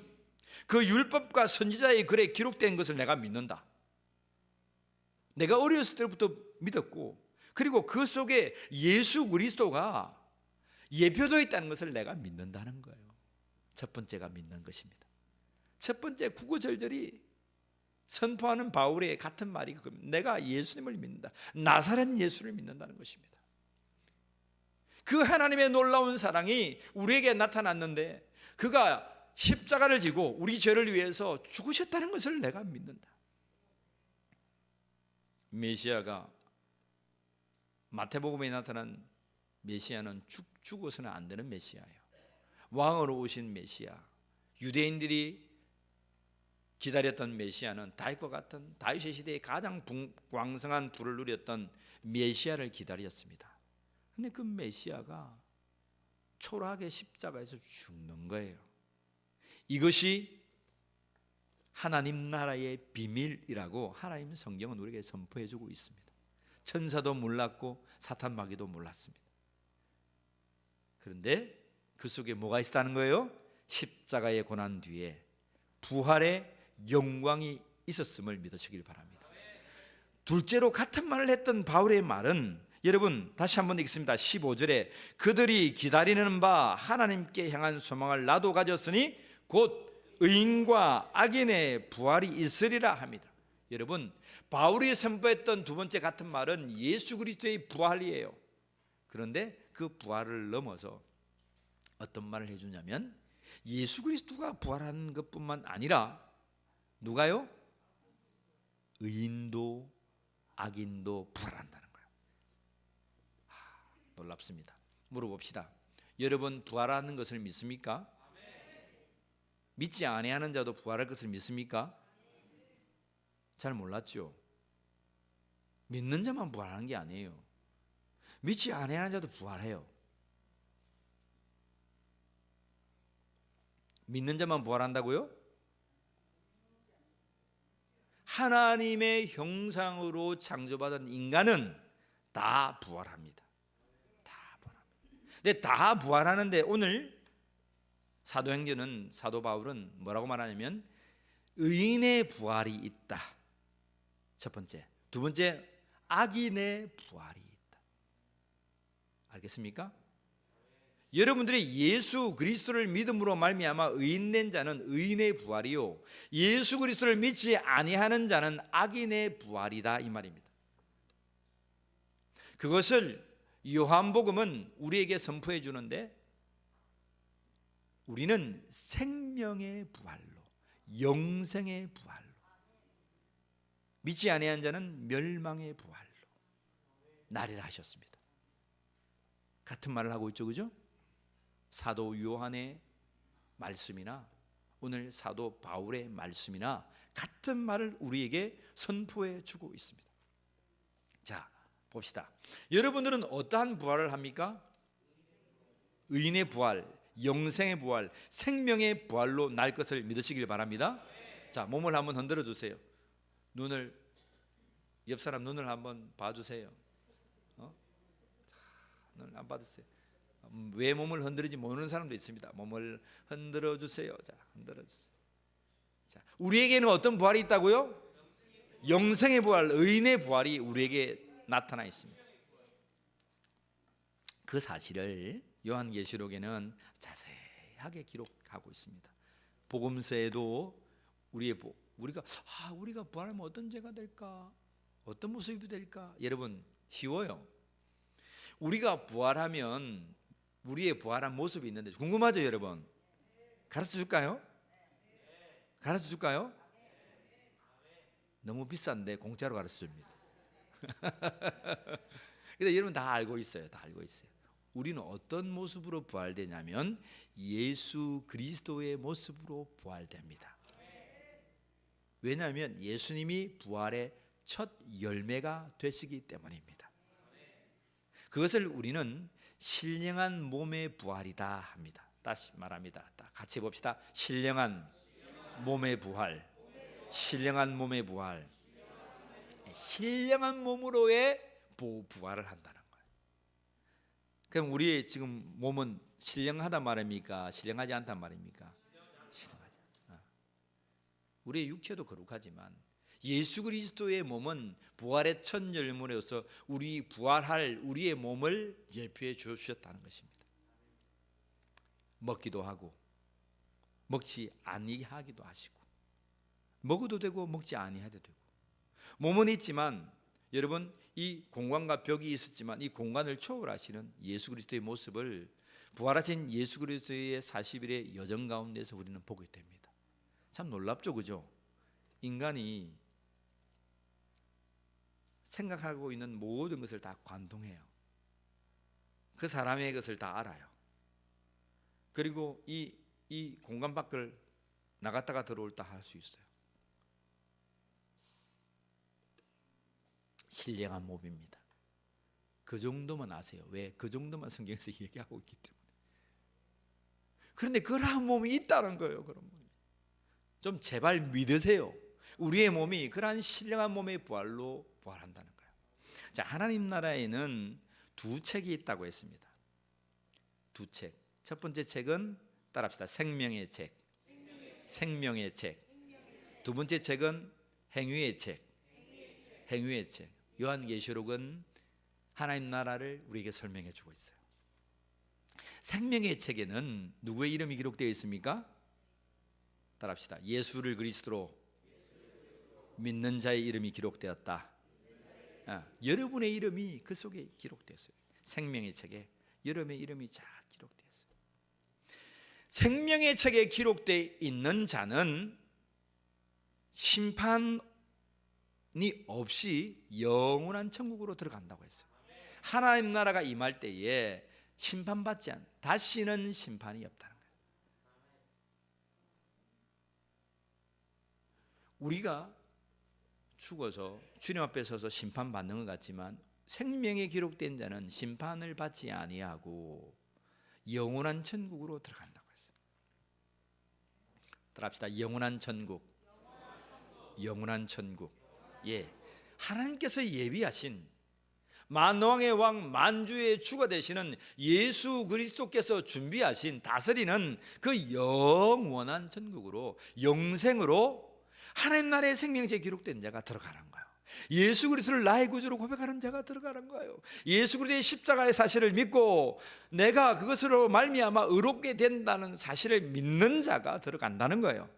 그 율법과 선지자의 글에 기록된 것을 내가 믿는다. 내가 어렸을 때부터 믿었고, 그리고 그 속에 예수 그리스도가 예표되어 있다는 것을 내가 믿는다는 거예요. 첫 번째가 믿는 것입니다. 첫 번째 구구절절이 선포하는 바울의 같은 말이 그겁니다. 내가 예수님을 믿는다. 나사렛 예수를 믿는다는 것입니다. 그 하나님의 놀라운 사랑이 우리에게 나타났는데 그가 십자가를 지고 우리 죄를 위해서 죽으셨다는 것을 내가 믿는다. 메시아가 마태복음에 나타난 메시아는 죽어서는 안 되는 메시아예요. 왕으로 오신 메시아, 유대인들이 기다렸던 메시아는 다윗과 같은 다윗의 시대에 가장 왕성한 부를 누렸던 메시아를 기다렸습니다. 근데 그 메시아가 초라하게 십자가에서 죽는 거예요. 이것이 하나님 나라의 비밀이라고 하나님 성경은 우리에게 선포해 주고 있습니다. 천사도 몰랐고 사탄 마귀도 몰랐습니다. 그런데 그 속에 뭐가 있었다는 거예요? 십자가의 고난 뒤에 부활의 영광이 있었음을 믿으시길 바랍니다. 둘째로 같은 말을 했던 바울의 말은, 여러분 다시 한번 읽습니다. 15절에 그들이 기다리는 바 하나님께 향한 소망을 나도 가졌으니 곧 의인과 악인의 부활이 있으리라 합니다. 여러분, 바울이 선포했던 두 번째 같은 말은 예수 그리스도의 부활이에요. 그런데 그 부활을 넘어서 어떤 말을 해주냐면, 예수 그리스도가 부활한 것뿐만 아니라 누가요? 의인도 악인도 부활한다는 거예요. 놀랍습니다. 물어봅시다. 여러분, 부활하는 것을 믿습니까? 믿지 아니하는 자도 부활할 것을 믿습니까? 잘 몰랐죠. 믿는 자만 부활하는 게 아니에요. 믿지 아니하는 자도 부활해요. 믿는 자만 부활한다고요? 하나님의 형상으로 창조받은 인간은 다 부활합니다. 다 부활합니다. 근데 다 부활하는데 오늘 사도행전은, 사도 바울은 뭐라고 말하냐면 의인의 부활이 있다. 첫 번째. 두 번째, 악인의 부활이 있다. 알겠습니까? 여러분들이 예수 그리스도를 믿음으로 말미암아 의인된 자는 의인의 부활이요, 예수 그리스도를 믿지 아니하는 자는 악인의 부활이다, 이 말입니다. 그것을 요한복음은 우리에게 선포해 주는데, 우리는 생명의 부활로, 영생의 부활로, 믿지 아니한 자는 멸망의 부활로 나리라 하셨습니다. 같은 말을 하고 있죠, 그죠? 사도 요한의 말씀이나 오늘 사도 바울의 말씀이나 같은 말을 우리에게 선포해 주고 있습니다. 자, 봅시다. 여러분들은 어떠한 부활을 합니까? 의인의 부활, 영생의 부활, 생명의 부활로 날 것을 믿으시길 바랍니다. 자, 몸을 한번 흔들어 주세요. 옆 사람 눈을 한번 봐주세요. 눈을 안 받으세요. 왜 몸을 흔들지 모르는 사람도 있습니다. 몸을 흔들어 주세요. 자, 흔들어 주세요. 자, 우리에게는 어떤 부활이 있다고요? 영생의 부활, 의인의 부활이 우리에게 나타나 있습니다. 그 사실을 요한계시록에는 자세하게 기록하고 있습니다. 복음서에도 우리가 부활하면 어떤 죄가 될까? 어떤 모습이 될까? 여러분, 쉬워요. 우리가 부활하면 우리의 부활한 모습이 있는데 궁금하죠, 여러분? 가르쳐 줄까요? 가르쳐 줄까요? 너무 비싼데 공짜로 가르쳐 줍니다. 근데 여러분 다 알고 있어요. 다 알고 있어요. 우리는 어떤 모습으로 부활되냐면 예수 그리스도의 모습으로 부활됩니다. 왜냐하면 예수님이 부활의 첫 열매가 되시기 때문입니다. 그것을 우리는 신령한 몸의 부활이다 합니다. 다시 말합니다. 같이 봅시다. 신령한 몸의 부활. 신령한 몸의 부활. 신령한 몸으로의 부활을 한다는 거예요. 그럼 우리의 지금 몸은 신령하단 말입니까? 신령하지 않단 말입니까? 신령하지 않아. 우리의 육체도 거룩하지만 예수 그리스도의 몸은 부활의 첫 열매로서 우리 부활할 우리의 몸을 예표해 주셨다는 것입니다. 먹기도 하고 먹지 아니하기도 하시고, 먹어도 되고 먹지 아니해도 되고, 몸은 있지만 여러분, 이 공간과 벽이 있었지만 이 공간을 초월하시는 예수 그리스도의 모습을 부활하신 예수 그리스도의 40일의 여정 가운데서 우리는 보게 됩니다. 참 놀랍죠, 그죠? 인간이 생각하고 있는 모든 것을 다 관통해요. 그 사람의 것을 다 알아요. 그리고 이 공간 밖을 나갔다가 들어올 다 할 수 있어요. 신령한 몸입니다. 그 정도만 아세요. 왜? 그 정도만 성경에서 얘기하고 있기 때문에. 그런데 그러한 몸이 있다는 거예요. 그런 몸이. 좀 제발 믿으세요. 우리의 몸이 그러한 신령한 몸의 부활로 부활한다는 거예요. 자, 하나님 나라에는 두 책이 있다고 했습니다. 두 책. 첫 번째 책은 따라합시다. 생명의 책. 생명의 책. 두 번째 책은 행위의 책. 행위의 책. 요한계시록은 하나님 나라를 우리에게 설명해 주고 있어요. 생명의 책에는 누구의 이름이 기록되어 있습니까? 따라합시다. 예수를 그리스도로 믿는 자의 이름이 기록되었다. 여러분의 이름이 그 속에 기록되었어요. 생명의 책에 여러분의 이름이 잘 기록되었어요. 생명의 책에 기록되어 있는 자는 심판이 없이 영원한 천국으로 들어간다고 했어요. 하나님 나라가 임할 때에 심판받지 않는, 다시는 심판이 없다는 거예요. 우리가 죽어서 주님 앞에 서서 심판받는 것 같지만 생명에 기록된 자는 심판을 받지 아니하고 영원한 천국으로 들어간다고 했어요. 따라합시다. 영원한 천국. 영원한 천국. 예, 하나님께서 예비하신 만왕의 왕 만주의 주가 되시는 예수 그리스도께서 준비하신 다스리는 그 영원한 천국으로, 영생으로 하나님 나라의 생명체에 기록된 자가 들어가는 거예요. 예수 그리스도를 나의 구주로 고백하는 자가 들어가는 거예요. 예수 그리스도의 십자가의 사실을 믿고 내가 그것으로 말미암아 의롭게 된다는 사실을 믿는 자가 들어간다는 거예요.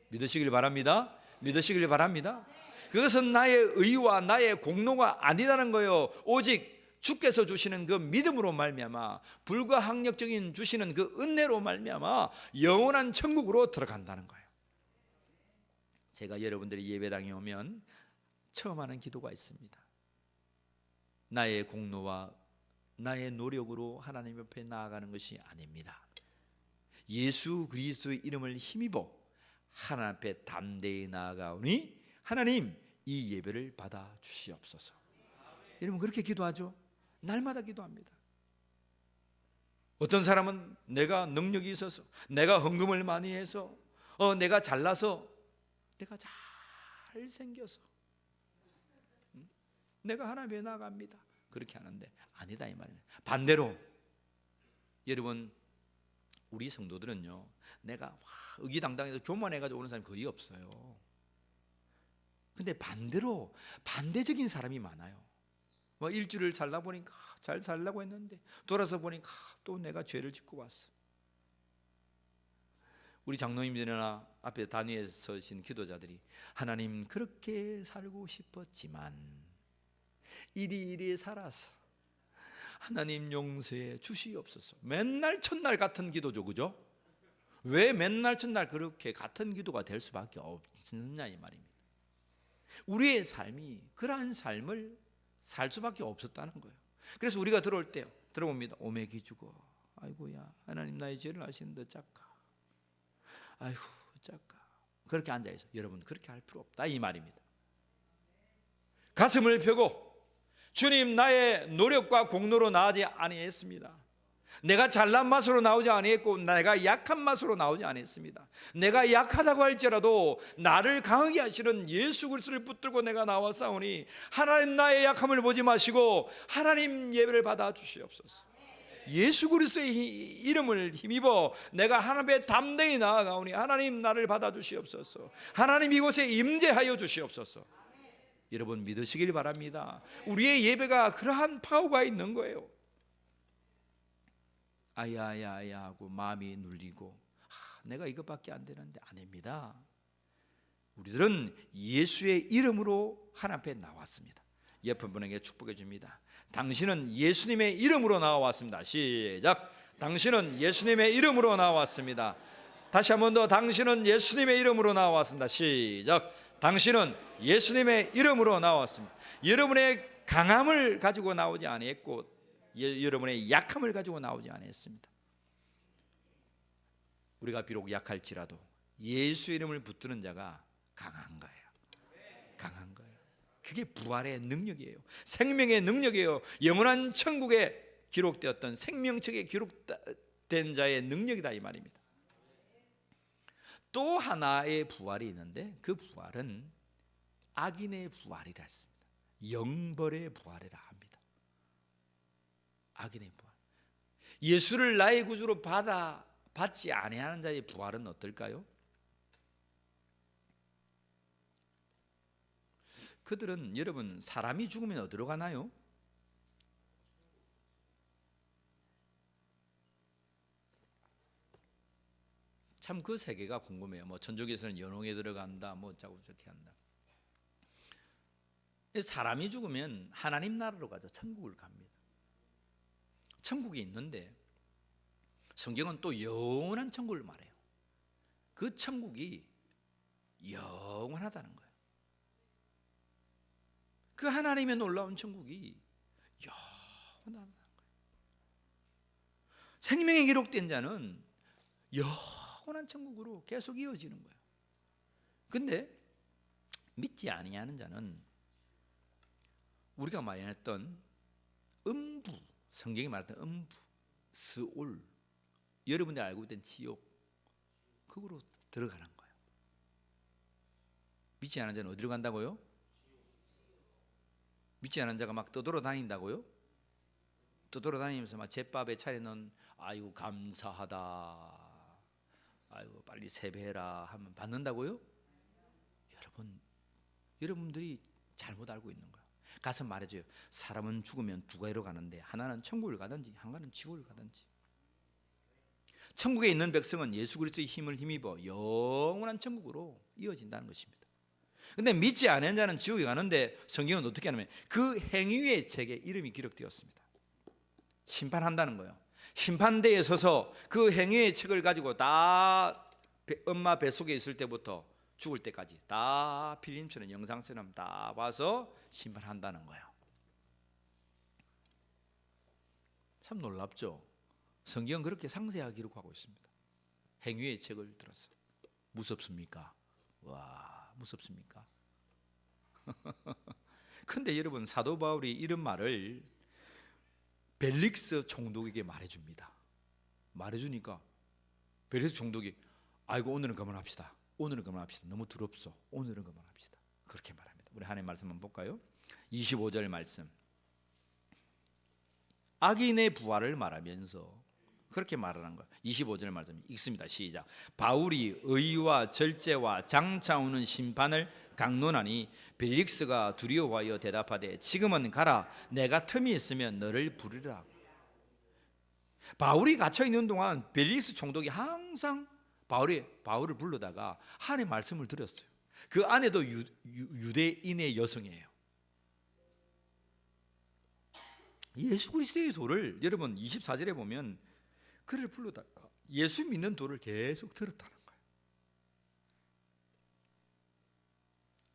믿으시길 바랍니다. 믿으시길 바랍니다. 그것은 나의 의와 나의 공로가 아니라는 거예요. 오직 주께서 주시는 그 믿음으로 말미암아, 불가항력적인 주시는 그 은혜로 말미암아 영원한 천국으로 들어간다는 거예요. 제가 여러분들이 예배당에 오면 처음 하는 기도가 있습니다. 나의 공로와 나의 노력으로 하나님 옆에 나아가는 것이 아닙니다. 예수 그리스도의 이름을 힘입어 하나님 앞에 담대히 나아가오니 하나님 이 예배를 받아 주시옵소서. 여러분 그렇게 기도하죠? 날마다 기도합니다. 어떤 사람은 내가 능력이 있어서, 내가 헌금을 많이 해서, 내가 잘나서, 내가 잘생겨서 내가 하나님에 나아갑니다. 그렇게 하는데 아니다 이 말이에요. 반대로 여러분 우리 성도들은요, 내가 의기당당해서 교만해가지고 오는 사람이 거의 없어요. 근데 반대로 반대적인 사람이 많아요. 뭐 일주일을 살다 보니까 잘 살려고 했는데 돌아서 보니까 또 내가 죄를 짓고 왔어. 우리 장로님들이나 앞에 단위에 서신 기도자들이 하나님 그렇게 살고 싶었지만 이리이리 살아서 하나님 용서해 주시옵소서. 맨날 첫날 같은 기도죠, 그죠? 왜 맨날 첫날 그렇게 같은 기도가 될 수밖에 없느냐 이 말입니다. 우리의 삶이 그러한 삶을 살 수밖에 없었다는 거예요. 그래서 우리가 들어올 때 들어봅니다. 오매기 죽어. 아이고야 하나님 나의 죄를 아시는데 어쩌까. 아이고 어쩌까. 그렇게 앉아있어. 여러분 그렇게 할 필요 없다 이 말입니다. 가슴을 펴고 주님 나의 노력과 공로로 나오지 아니했습니다. 내가 잘난 맛으로 나오지 아니했고 내가 약한 맛으로 나오지 아니했습니다. 내가 약하다고 할지라도 나를 강하게 하시는 예수 그리스도를 붙들고 내가 나왔사오니 하나님 나의 약함을 보지 마시고 하나님 예배를 받아 주시옵소서. 예수 그리스도의 이름을 힘입어 내가 하나님의 담대히 나아가오니 하나님 나를 받아 주시옵소서. 하나님 이곳에 임재하여 주시옵소서. 여러분 믿으시길 바랍니다. 우리의 예배가 그러한 파워가 있는 거예요. 아야야야 하고 마음이 눌리고 내가 이것밖에 안 되는데 아닙니다. 우리들은 예수의 이름으로 하나님 앞에 나왔습니다. 옆에 분에게 축복해 줍니다. 당신은 예수님의 이름으로 나왔습니다. 시작. 당신은 예수님의 이름으로 나왔습니다. 다시 한 번 더. 당신은 예수님의 이름으로 나왔습니다. 시작. 당신은 예수님의 이름으로 나왔습니다. 여러분의 강함을 가지고 나오지 아니했고 여러분의 약함을 가지고 나오지 않았습니다. 우리가 비록 약할지라도 예수 이름을 붙드는 자가 강한 거예요. 강한 거예요. 그게 부활의 능력이에요. 생명의 능력이에요. 영원한 천국에 기록되었던 생명책에 기록된 자의 능력이다 이 말입니다. 또 하나의 부활이 있는데 그 부활은 악인의 부활이라 했습니다. 영벌의 부활이라 합니다. 악인의 부활. 예수를 나의 구주로 받지 아니하는 자의 부활은 어떨까요? 그들은 여러분 사람이 죽으면 어디로 가나요? 참 그 세계가 궁금해요. 뭐 천주교에서는 연홍에 들어간다, 뭐 어쩌고 저렇게 한다. 사람이 죽으면 하나님 나라로 가죠. 천국을 갑니다. 천국이 있는데 성경은 또 영원한 천국을 말해요. 그 천국이 영원하다는 거예요. 그 하나님의 놀라운 천국이 영원하다는 거예요. 생명에 기록된 자는 영원한 천국으로 계속 이어지는 거예요. 근데 믿지 아니하는 자는 우리가 말했던 음부, 성경이 말했던 음부, 스올, 여러분들이 알고 있던 지옥, 그거로 들어가는 거예요. 믿지 않은 자는 어디로 간다고요? 믿지 않은 자가 막 떠돌아다닌다고요? 떠돌아다니면서 막 제밥에 차려놓은 아이고 감사하다, 아이고 빨리 세배해라 하면 받는다고요? 여러분들이 잘못 알고 있는 거예요. 가서 말해줘요. 사람은 죽으면 두 가지로 가는데 하나는 천국을 가든지 하나는 지옥을 가든지. 천국에 있는 백성은 예수 그리스도의 힘을 힘입어 영원한 천국으로 이어진다는 것입니다. 근데 믿지 않은 자는 지옥에 가는데 성경은 어떻게 하냐면 그 행위의 책에 이름이 기록되었습니다. 심판한다는 거예요. 심판대에 서서 그 행위의 책을 가지고 다 엄마 뱃속에 있을 때부터 죽을 때까지 다 필름처럼 영상처럼 다 봐서 심판한다는 거예요. 참 놀랍죠? 성경은 그렇게 상세하게 기록하고 있습니다. 행위의 책을 들어서. 무섭습니까? 와, 무섭습니까? 근데 여러분 사도 바울이 이런 말을 벨릭스 총독에게 말해줍니다. 말해주니까 벨릭스 총독이 아이고 오늘은 그만합시다. 오늘은 그만합시다. 너무 두렵소. 오늘은 그만합시다. 그렇게 말합니다. 우리 하나님의 말씀 한번 볼까요? 25절 말씀. 악인의 부활을 말하면서 그렇게 말하는 거예요. 25절 말씀 읽습니다. 시작. 바울이 의와 절제와 장차 오는 심판을 강론하니 벨릭스가 두려워하여 대답하되 지금은 가라. 내가 틈이 있으면 너를 부르리라. 바울이 갇혀 있는 동안 벨릭스 총독이 항상 바울을 불러다가 하나님의 말씀을 드렸어요. 그 아내도 유대인의 여성이에요. 예수 그리스도의 도를 여러분 24절에 보면 그를 불러다가 예수 믿는 도를 계속 들었다는 거예요.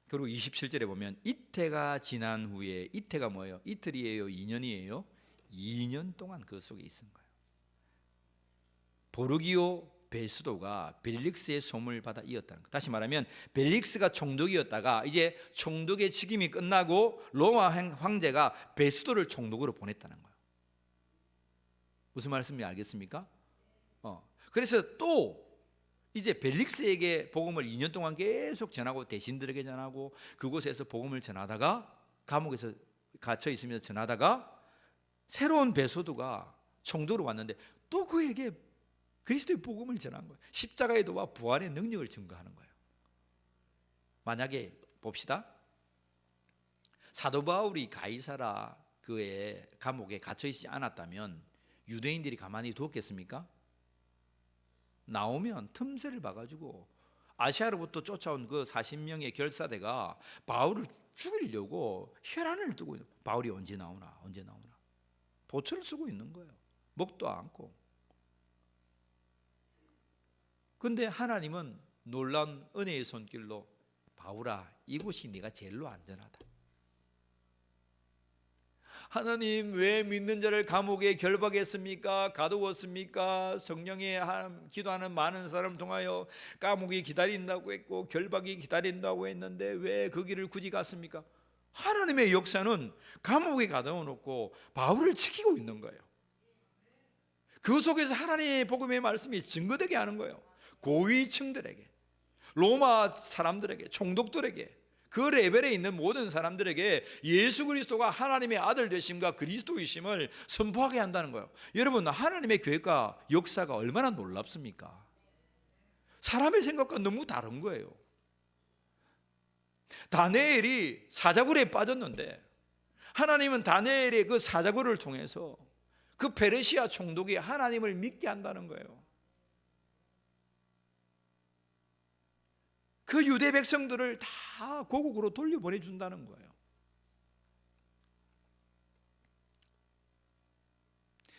그리고 27절에 보면 이태가 지난 후에 이태가 뭐예요? 이틀이에요? 2년이에요? 2년 동안 그 속에 있은 거예요. 보르기오 베스도가 벨릭스의 소문을 받아 이었다는 것. 다시 말하면 벨릭스가 총독이었다가 이제 총독의 직임이 끝나고 로마 황제가 베스도를 총독으로 보냈다는 거예요. 무슨 말씀인지 알겠습니까? 그래서 또 이제 벨릭스에게 복음을 2년 동안 계속 전하고 대신들에게 전하고 그곳에서 복음을 전하다가 감옥에서 갇혀 있으면서 전하다가 새로운 베스도가 총독으로 왔는데 또 그에게 그리스도의 복음을 전한 거예요. 십자가의 도와 부활의 능력을 증거하는 거예요. 만약에 봅시다. 사도 바울이 가이사라 그의 감옥에 갇혀 있지 않았다면 유대인들이 가만히 두었겠습니까? 나오면 틈새를 봐가지고 아시아로부터 쫓아온 그 40명의 결사대가 바울을 죽이려고 혈안을 뜨고 있는, 바울이 언제 나오나 보초를 쓰고 있는 거예요. 먹도 않고. 근데 하나님은 놀라운 은혜의 손길로 바울아 이곳이 네가 제일로 안전하다. 하나님 왜 믿는 자를 감옥에 결박했습니까? 가두었습니까? 성령에 기도하는 많은 사람을 통하여 감옥이 기다린다고 했고 결박이 기다린다고 했는데 왜 그 길을 굳이 갔습니까? 하나님의 역사는 감옥에 가둬 놓고 바울을 지키고 있는 거예요. 그 속에서 하나님의 복음의 말씀이 증거되게 하는 거예요. 고위층들에게, 로마 사람들에게, 총독들에게, 그 레벨에 있는 모든 사람들에게 예수 그리스도가 하나님의 아들 되심과 그리스도이심을 선포하게 한다는 거예요. 여러분, 하나님의 계획과 역사가 얼마나 놀랍습니까? 사람의 생각과 너무 다른 거예요. 다니엘이 사자굴에 빠졌는데 하나님은 다니엘의 그 사자굴을 통해서 그 페르시아 총독이 하나님을 믿게 한다는 거예요. 그 유대 백성들을 다 고국으로 돌려보내준다는 거예요.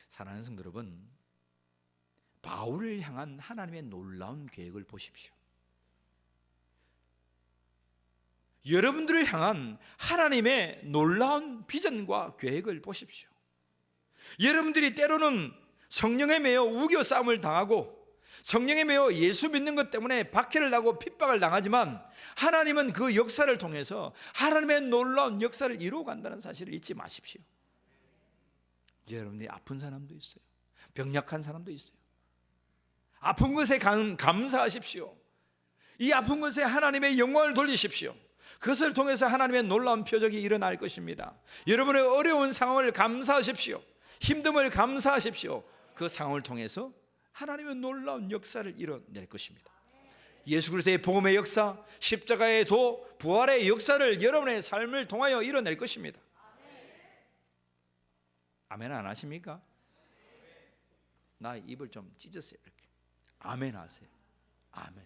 사랑하는 성도 여러분, 바울을 향한 하나님의 놀라운 계획을 보십시오. 여러분들을 향한 하나님의 놀라운 비전과 계획을 보십시오. 여러분들이 때로는 성령에 매여 우겨 싸움을 당하고 성령에 매여 예수 믿는 것 때문에 박해를 당하고 핍박을 당하지만 하나님은 그 역사를 통해서 하나님의 놀라운 역사를 이루어간다는 사실을 잊지 마십시오. 여러분들이 아픈 사람도 있어요. 병약한 사람도 있어요. 아픈 것에 감사하십시오. 이 아픈 것에 하나님의 영광을 돌리십시오. 그것을 통해서 하나님의 놀라운 표적이 일어날 것입니다. 여러분의 어려운 상황을 감사하십시오. 힘듦을 감사하십시오. 그 상황을 통해서 하나님의 놀라운 역사를 이뤄낼 것입니다. 예수 그리스도의 복음의 역사, 십자가의 도, 부활의 역사를 여러분의 삶을 통하여 이뤄낼 것입니다. 아멘 안 하십니까? 나 입을 좀 찢었어요. 이렇게. 아멘 하세요. 아멘.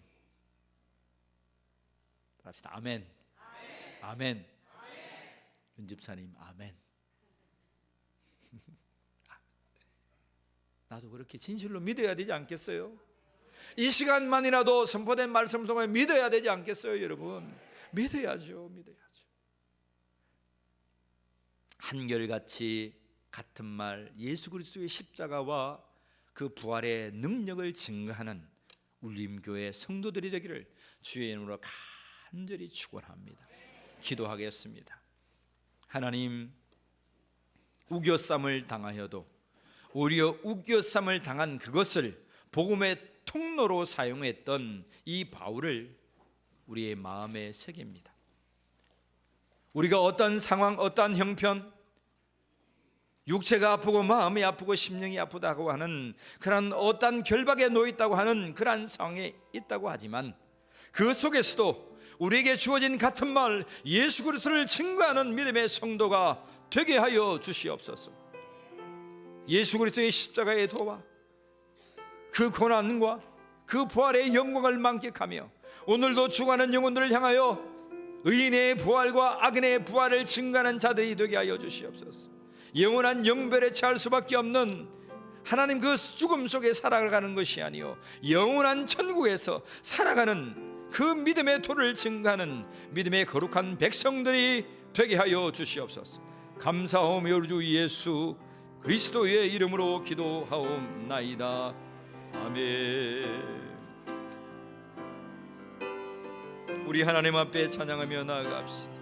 합시다. 아멘. 아멘. 윤 집사님 아멘. 나도 그렇게 진실로 믿어야 되지 않겠어요? 이 시간만이라도 선포된 말씀을 통해 믿어야 되지 않겠어요, 여러분? 믿어야죠. 한결같이 같은 말, 예수 그리스도의 십자가와 그 부활의 능력을 증거하는 울림교회 성도들이 되기를 주의 이름으로 간절히 축원합니다. 기도하겠습니다. 하나님, 우겨쌈을 당하여도 오히려 우겨쌈을 당한 그것을 복음의 통로로 사용했던 이 바울을 우리의 마음에 새깁니다. 우리가 어떤 상황, 어떤 형편, 육체가 아프고 마음이 아프고 심령이 아프다고 하는 그런 어떤 결박에 놓여있다고 하는 그런 상황에 있다고 하지만 그 속에서도 우리에게 주어진 같은 말, 예수 그리스도를 증거하는 믿음의 성도가 되게 하여 주시옵소서. 예수 그리스도의 십자가의 도와 그 고난과 그 부활의 영광을 만끽하며 오늘도 죽어가는 영혼들을 향하여 의인의 부활과 악인의 부활을 증거하는 자들이 되게 하여 주시옵소서. 영원한 영별에 처할 수밖에 없는 하나님 그 죽음 속에 살아가는 것이 아니요 영원한 천국에서 살아가는 그 믿음의 도를 증거하는 믿음의 거룩한 백성들이 되게 하여 주시옵소서. 감사하오며 우리 주 예수 그리스도의 이름으로 기도하옵나이다. 아멘. 우리 하나님 앞에 찬양하며 나아갑시다.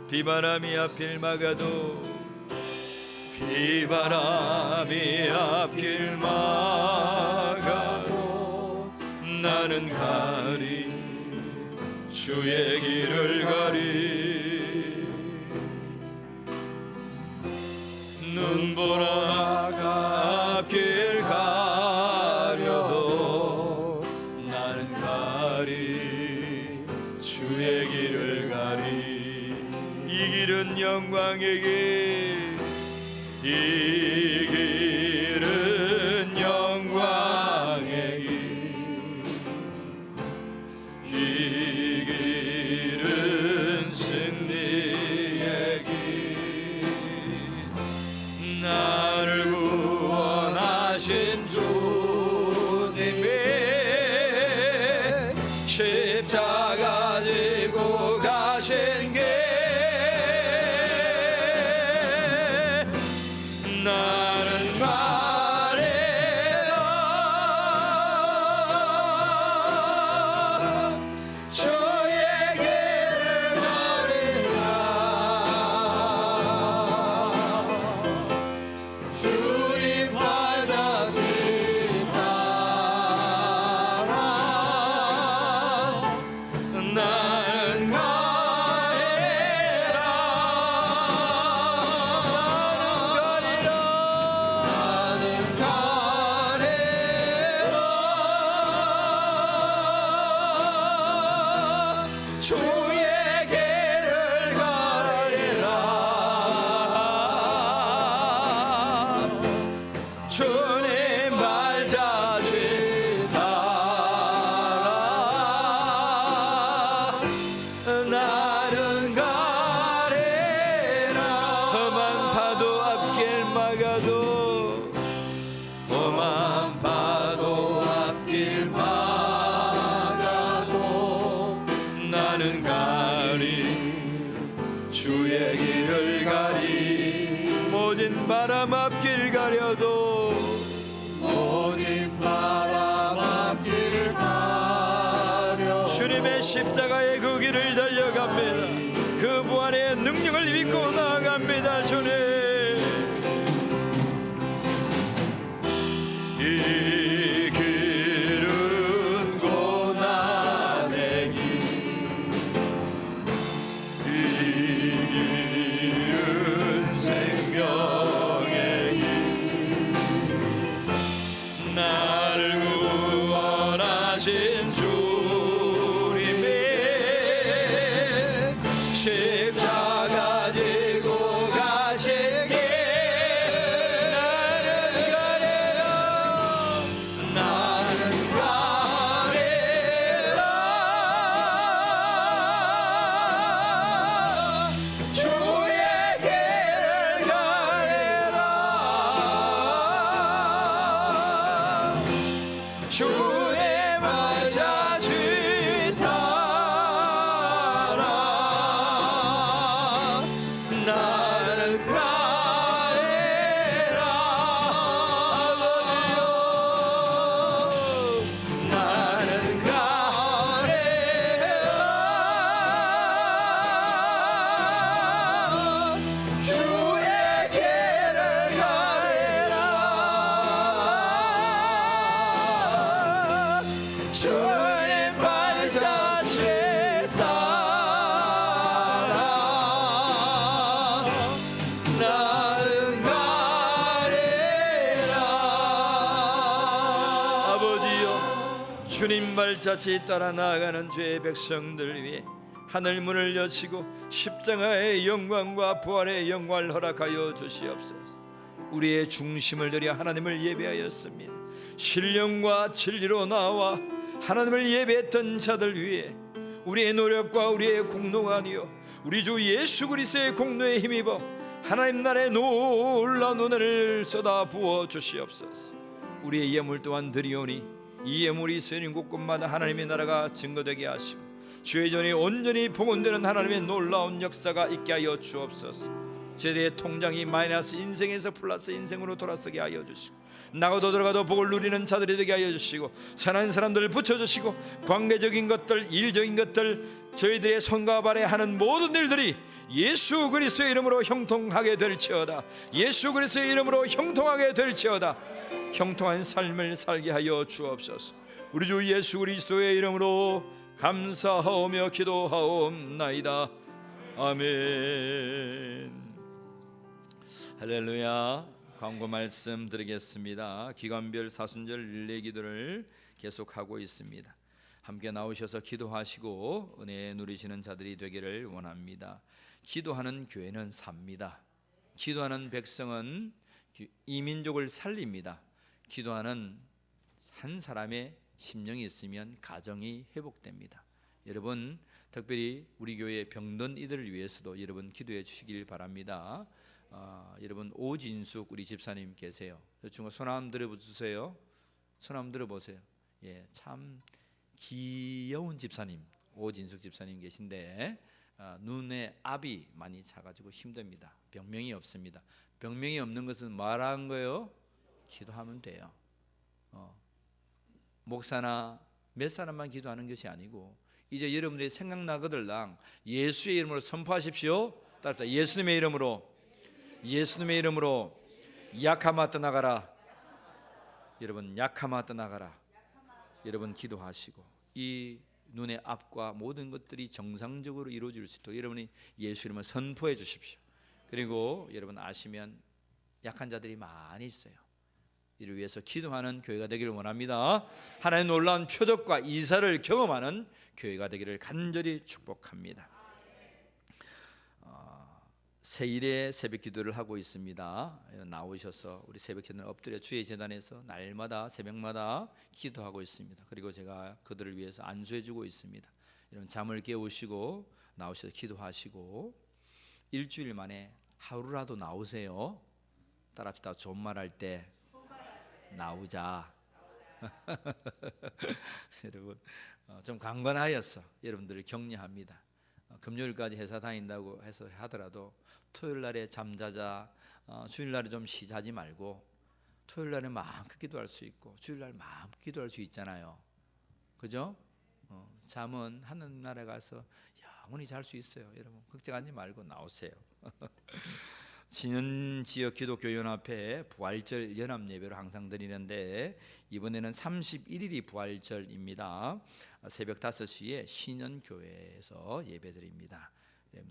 비바람이 앞을 막아도 비바람이 앞을 막아도 나는 가리 주의 길을 가리 눈보라 나가 앞길 가려도 나는 가리 주의 길을 가리 이 길은 영광의 길 이 길은 영광의 길 이 길은 승리의 길 나를 구원하신 주님의 십자가 지고 가신 길 주의 길을 가리라. 주님 발자취 따라 나는 가리라. 험한 파도 앞길 막아도 험한 파도 앞길 막아도 나는 가리. 주의 길을 가리. 모진 바람 앞길 가려도 모진 바람 앞길 가려 주님의 십자가의 그 길을 달려갑니다. 그 부활의 능력을 믿고 나아갑니다. 주님 이 길은 고난의 길, 이 길은 생명의 길, 나를 구원하신 주님의 십자가 지고 가신 길, 나는 가리라. 주의 길을 가리라. 주의 발자취 따라 나는 가리라. 아버지여 나는 가리라. 주의 길을 가리라. 주님 발자취 따라 나는 가리라. 아버지여 주님 발자취 따라 나아가는 죄의 백성들 위해 하늘 문을 여시고 십자가의 영광과 부활의 영광을 허락하여 주시옵소서. 우리의 중심을 들여 하나님을 예배하였습니다. 신령과 진리로 나와 하나님을 예배했던 자들 위해 우리의 노력과 우리의 공로가 아니요 우리 주 예수 그리스도의 공로에 힘입어 하나님 나라의 놀라운 은혜를 쏟아 부어 주시옵소서. 우리의 예물 또한 드리오니 이 예물이 쓰인 곳곳마다 하나님의 나라가 증거되게 하시고 주의 전이 온전히 복원되는 하나님의 놀라운 역사가 있게 하여 주옵소서. 제대의 통장이 마이너스 인생에서 플러스 인생으로 돌아서게 하여 주시고 나가도 들어가도 복을 누리는 자들이 되게 하여 주시고 선한 사람들을 붙여주시고 관계적인 것들, 일적인 것들, 저희들의 손과 발에 하는 모든 일들이 예수 그리스도의 이름으로 형통하게 될지어다. 예수 그리스도의 이름으로 형통하게 될지어다. 형통한 삶을 살게 하여 주옵소서. 우리 주 예수 그리스도의 이름으로 감사하오며 기도하옵나이다. 아멘. 할렐루야. 광고 말씀 드리겠습니다. 기간별 사순절 릴레이 기도를 계속하고 있습니다. 함께 나오셔서 기도하시고 은혜 누리시는 자들이 되기를 원합니다. 기도하는 교회는 삽니다. 기도하는 백성은 이 민족을 살립니다. 기도하는 한 사람의 심령이 있으면 가정이 회복됩니다. 여러분 특별히 우리 교회 병든 이들을 위해서도 여러분 기도해 주시길 바랍니다. 여러분 오진숙 우리 집사님 계세요. 손 한번 들어주세요. 손 한번 들어보세요. 예, 참 귀여운 집사님 오진숙 집사님 계신데 눈에 압이 많이 차가지고 힘듭니다. 병명이 없습니다. 병명이 없는 것은 말한 거예요. 기도하면 돼요. 목사나 몇 사람만 기도하는 것이 아니고 이제 여러분들이 생각나거들랑 예수의 이름으로 선포하십시오. 따라 예수님의 이름으로, 예수님의 이름으로 약함아 떠나가라. 여러분 약함아 떠나가라. 여러분 기도하시고 이 눈의 앞과 모든 것들이 정상적으로 이루어질 수 있도록 여러분이 예수 이름을 선포해 주십시오. 그리고 여러분 아시면 약한 자들이 많이 있어요. 이를 위해서 기도하는 교회가 되기를 원합니다. 하나님의 놀라운 표적과 이사를 경험하는 교회가 되기를 간절히 축복합니다. 세일의 새벽 기도를 하고 있습니다. 나오셔서 우리 새벽 기도는 엎드려 주의 제단에서 날마다 새벽마다 기도하고 있습니다. 그리고 제가 그들을 위해서 안수해주고 있습니다. 여러분 잠을 깨우시고 나오셔서 기도하시고 일주일 만에 하루라도 나오세요. 따라합시다. 좋은 말 할 때 나오자. 여러분 좀 강건하였어. 여러분들을 격려합니다. 금요일까지 회사 다닌다고 해서 하더라도 토요일 날에 잠자자, 주일 날에 좀 쉬자지 말고 토요일 날에 마음껏 기도할 수 있고 주일 날 마음껏 기도할 수 있잖아요. 그죠? 잠은 하늘나라에 가서 영원히 잘 수 있어요. 여러분 걱정하지 말고 나오세요. 신현지역 기독교연합회 부활절 연합예배를 항상 드리는데 이번에는 31일이 부활절입니다. 새벽 5시에 신현교회에서 예배드립니다.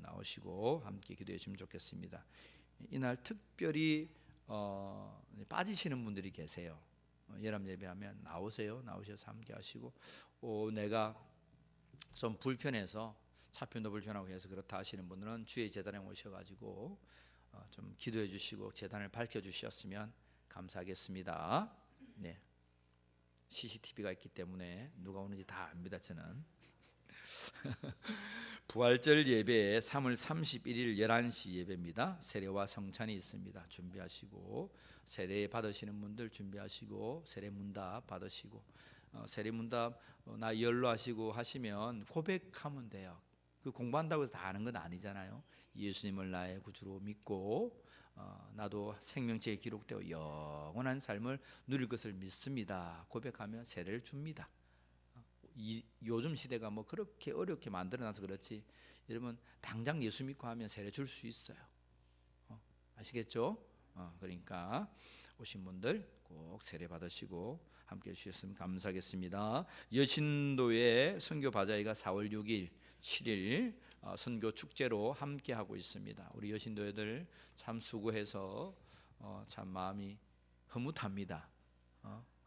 나오시고 함께 기도해 주시면 좋겠습니다. 이날 특별히 빠지시는 분들이 계세요. 연합예배하면 나오세요. 나오셔서 함께 하시고 내가 좀 불편해서 차편도 불편하고 해서 그렇다 하시는 분들은 주의 제단에 오셔가지고 좀 기도해 주시고 제단을 밝혀 주셨으면 감사하겠습니다. 네, CCTV가 있기 때문에 누가 오는지 다 압니다. 저는 부활절 예배 3월 31일 11시 예배입니다. 세례와 성찬이 있습니다. 준비하시고 세례 받으시는 분들 준비하시고 세례 문답 받으시고 세례 문답 나 열로 하시고 하시면 고백하면 돼요. 그 공부한다고 해서 다 아는 건 아니잖아요. 예수님을 나의 구주로 믿고 나도 생명체에 기록되어 영원한 삶을 누릴 것을 믿습니다. 고백하면 세례를 줍니다. 요즘 시대가 뭐 그렇게 어렵게 만들어놔서 그렇지 여러분 당장 예수 믿고 하면 세례 줄 수 있어요. 아시겠죠? 그러니까 오신 분들 꼭 세례 받으시고 함께 해주셨으면 감사하겠습니다. 여신도의 선교 바자회가 4월 6일 7일 선교 축제로 함께 하고 있습니다. 우리 여신도 애들 참 수고해서 참 마음이 흐뭇합니다.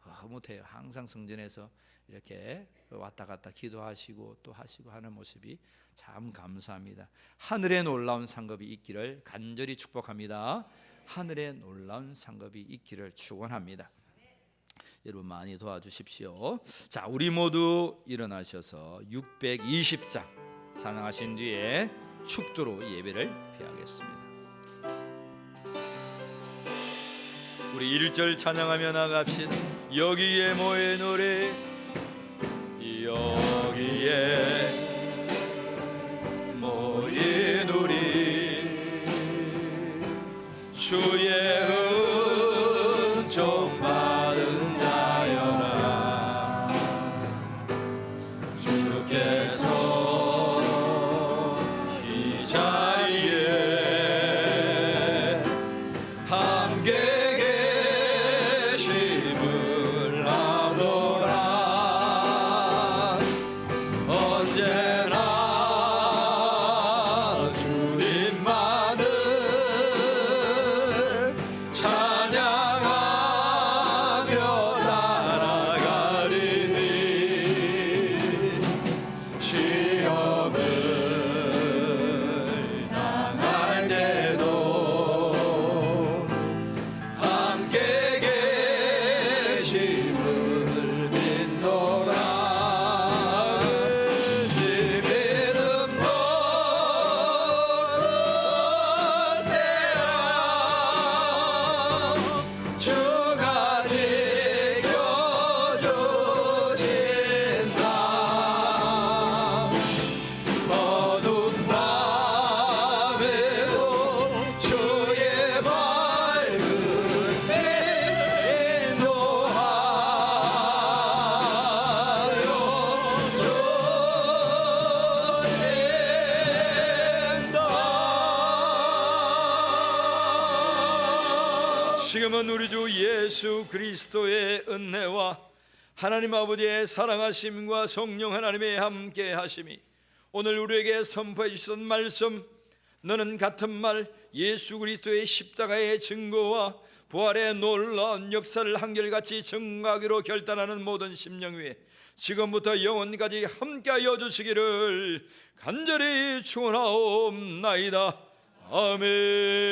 흐뭇해요. 항상 성전에서 이렇게 왔다 갔다 기도하시고 또 하시고 하는 모습이 참 감사합니다. 하늘의 놀라운 상급이 있기를 간절히 축복합니다. 하늘의 놀라운 상급이 있기를 축원합니다. 여러분 많이 도와주십시오. 자, 우리 모두 일어나셔서 620장 찬양하신 뒤에 축도로 예배를 피하겠습니다. 우리 1절 찬양하며 나갑시다. 여기에 모인 우리 여기에 모인 우리 주의 은총 받은 자여라. 주께서 이 자리에 함께 계심을 아노라. 언제나 주님만을 찬양하며 날아가리니 시험을 당할 때도 함께 계심을 믿노라. 그 믿음 거세요. 주가 지켜주신다. 어두운 밤에도 주의 밝은 인도하여 주신다. 지금은 우리 주 예수 그리스도의 은혜와 하나님 아버지의 사랑하심과 성령 하나님의 함께 하심이 오늘 우리에게 선포해 주신 말씀, 너는 같은 말 예수 그리스도의 십자가의 증거와 부활의 놀라운 역사를 한결같이 증거하기로 결단하는 모든 심령 위에 지금부터 영원까지 함께하여 주시기를 간절히 축원하옵나이다. 아멘.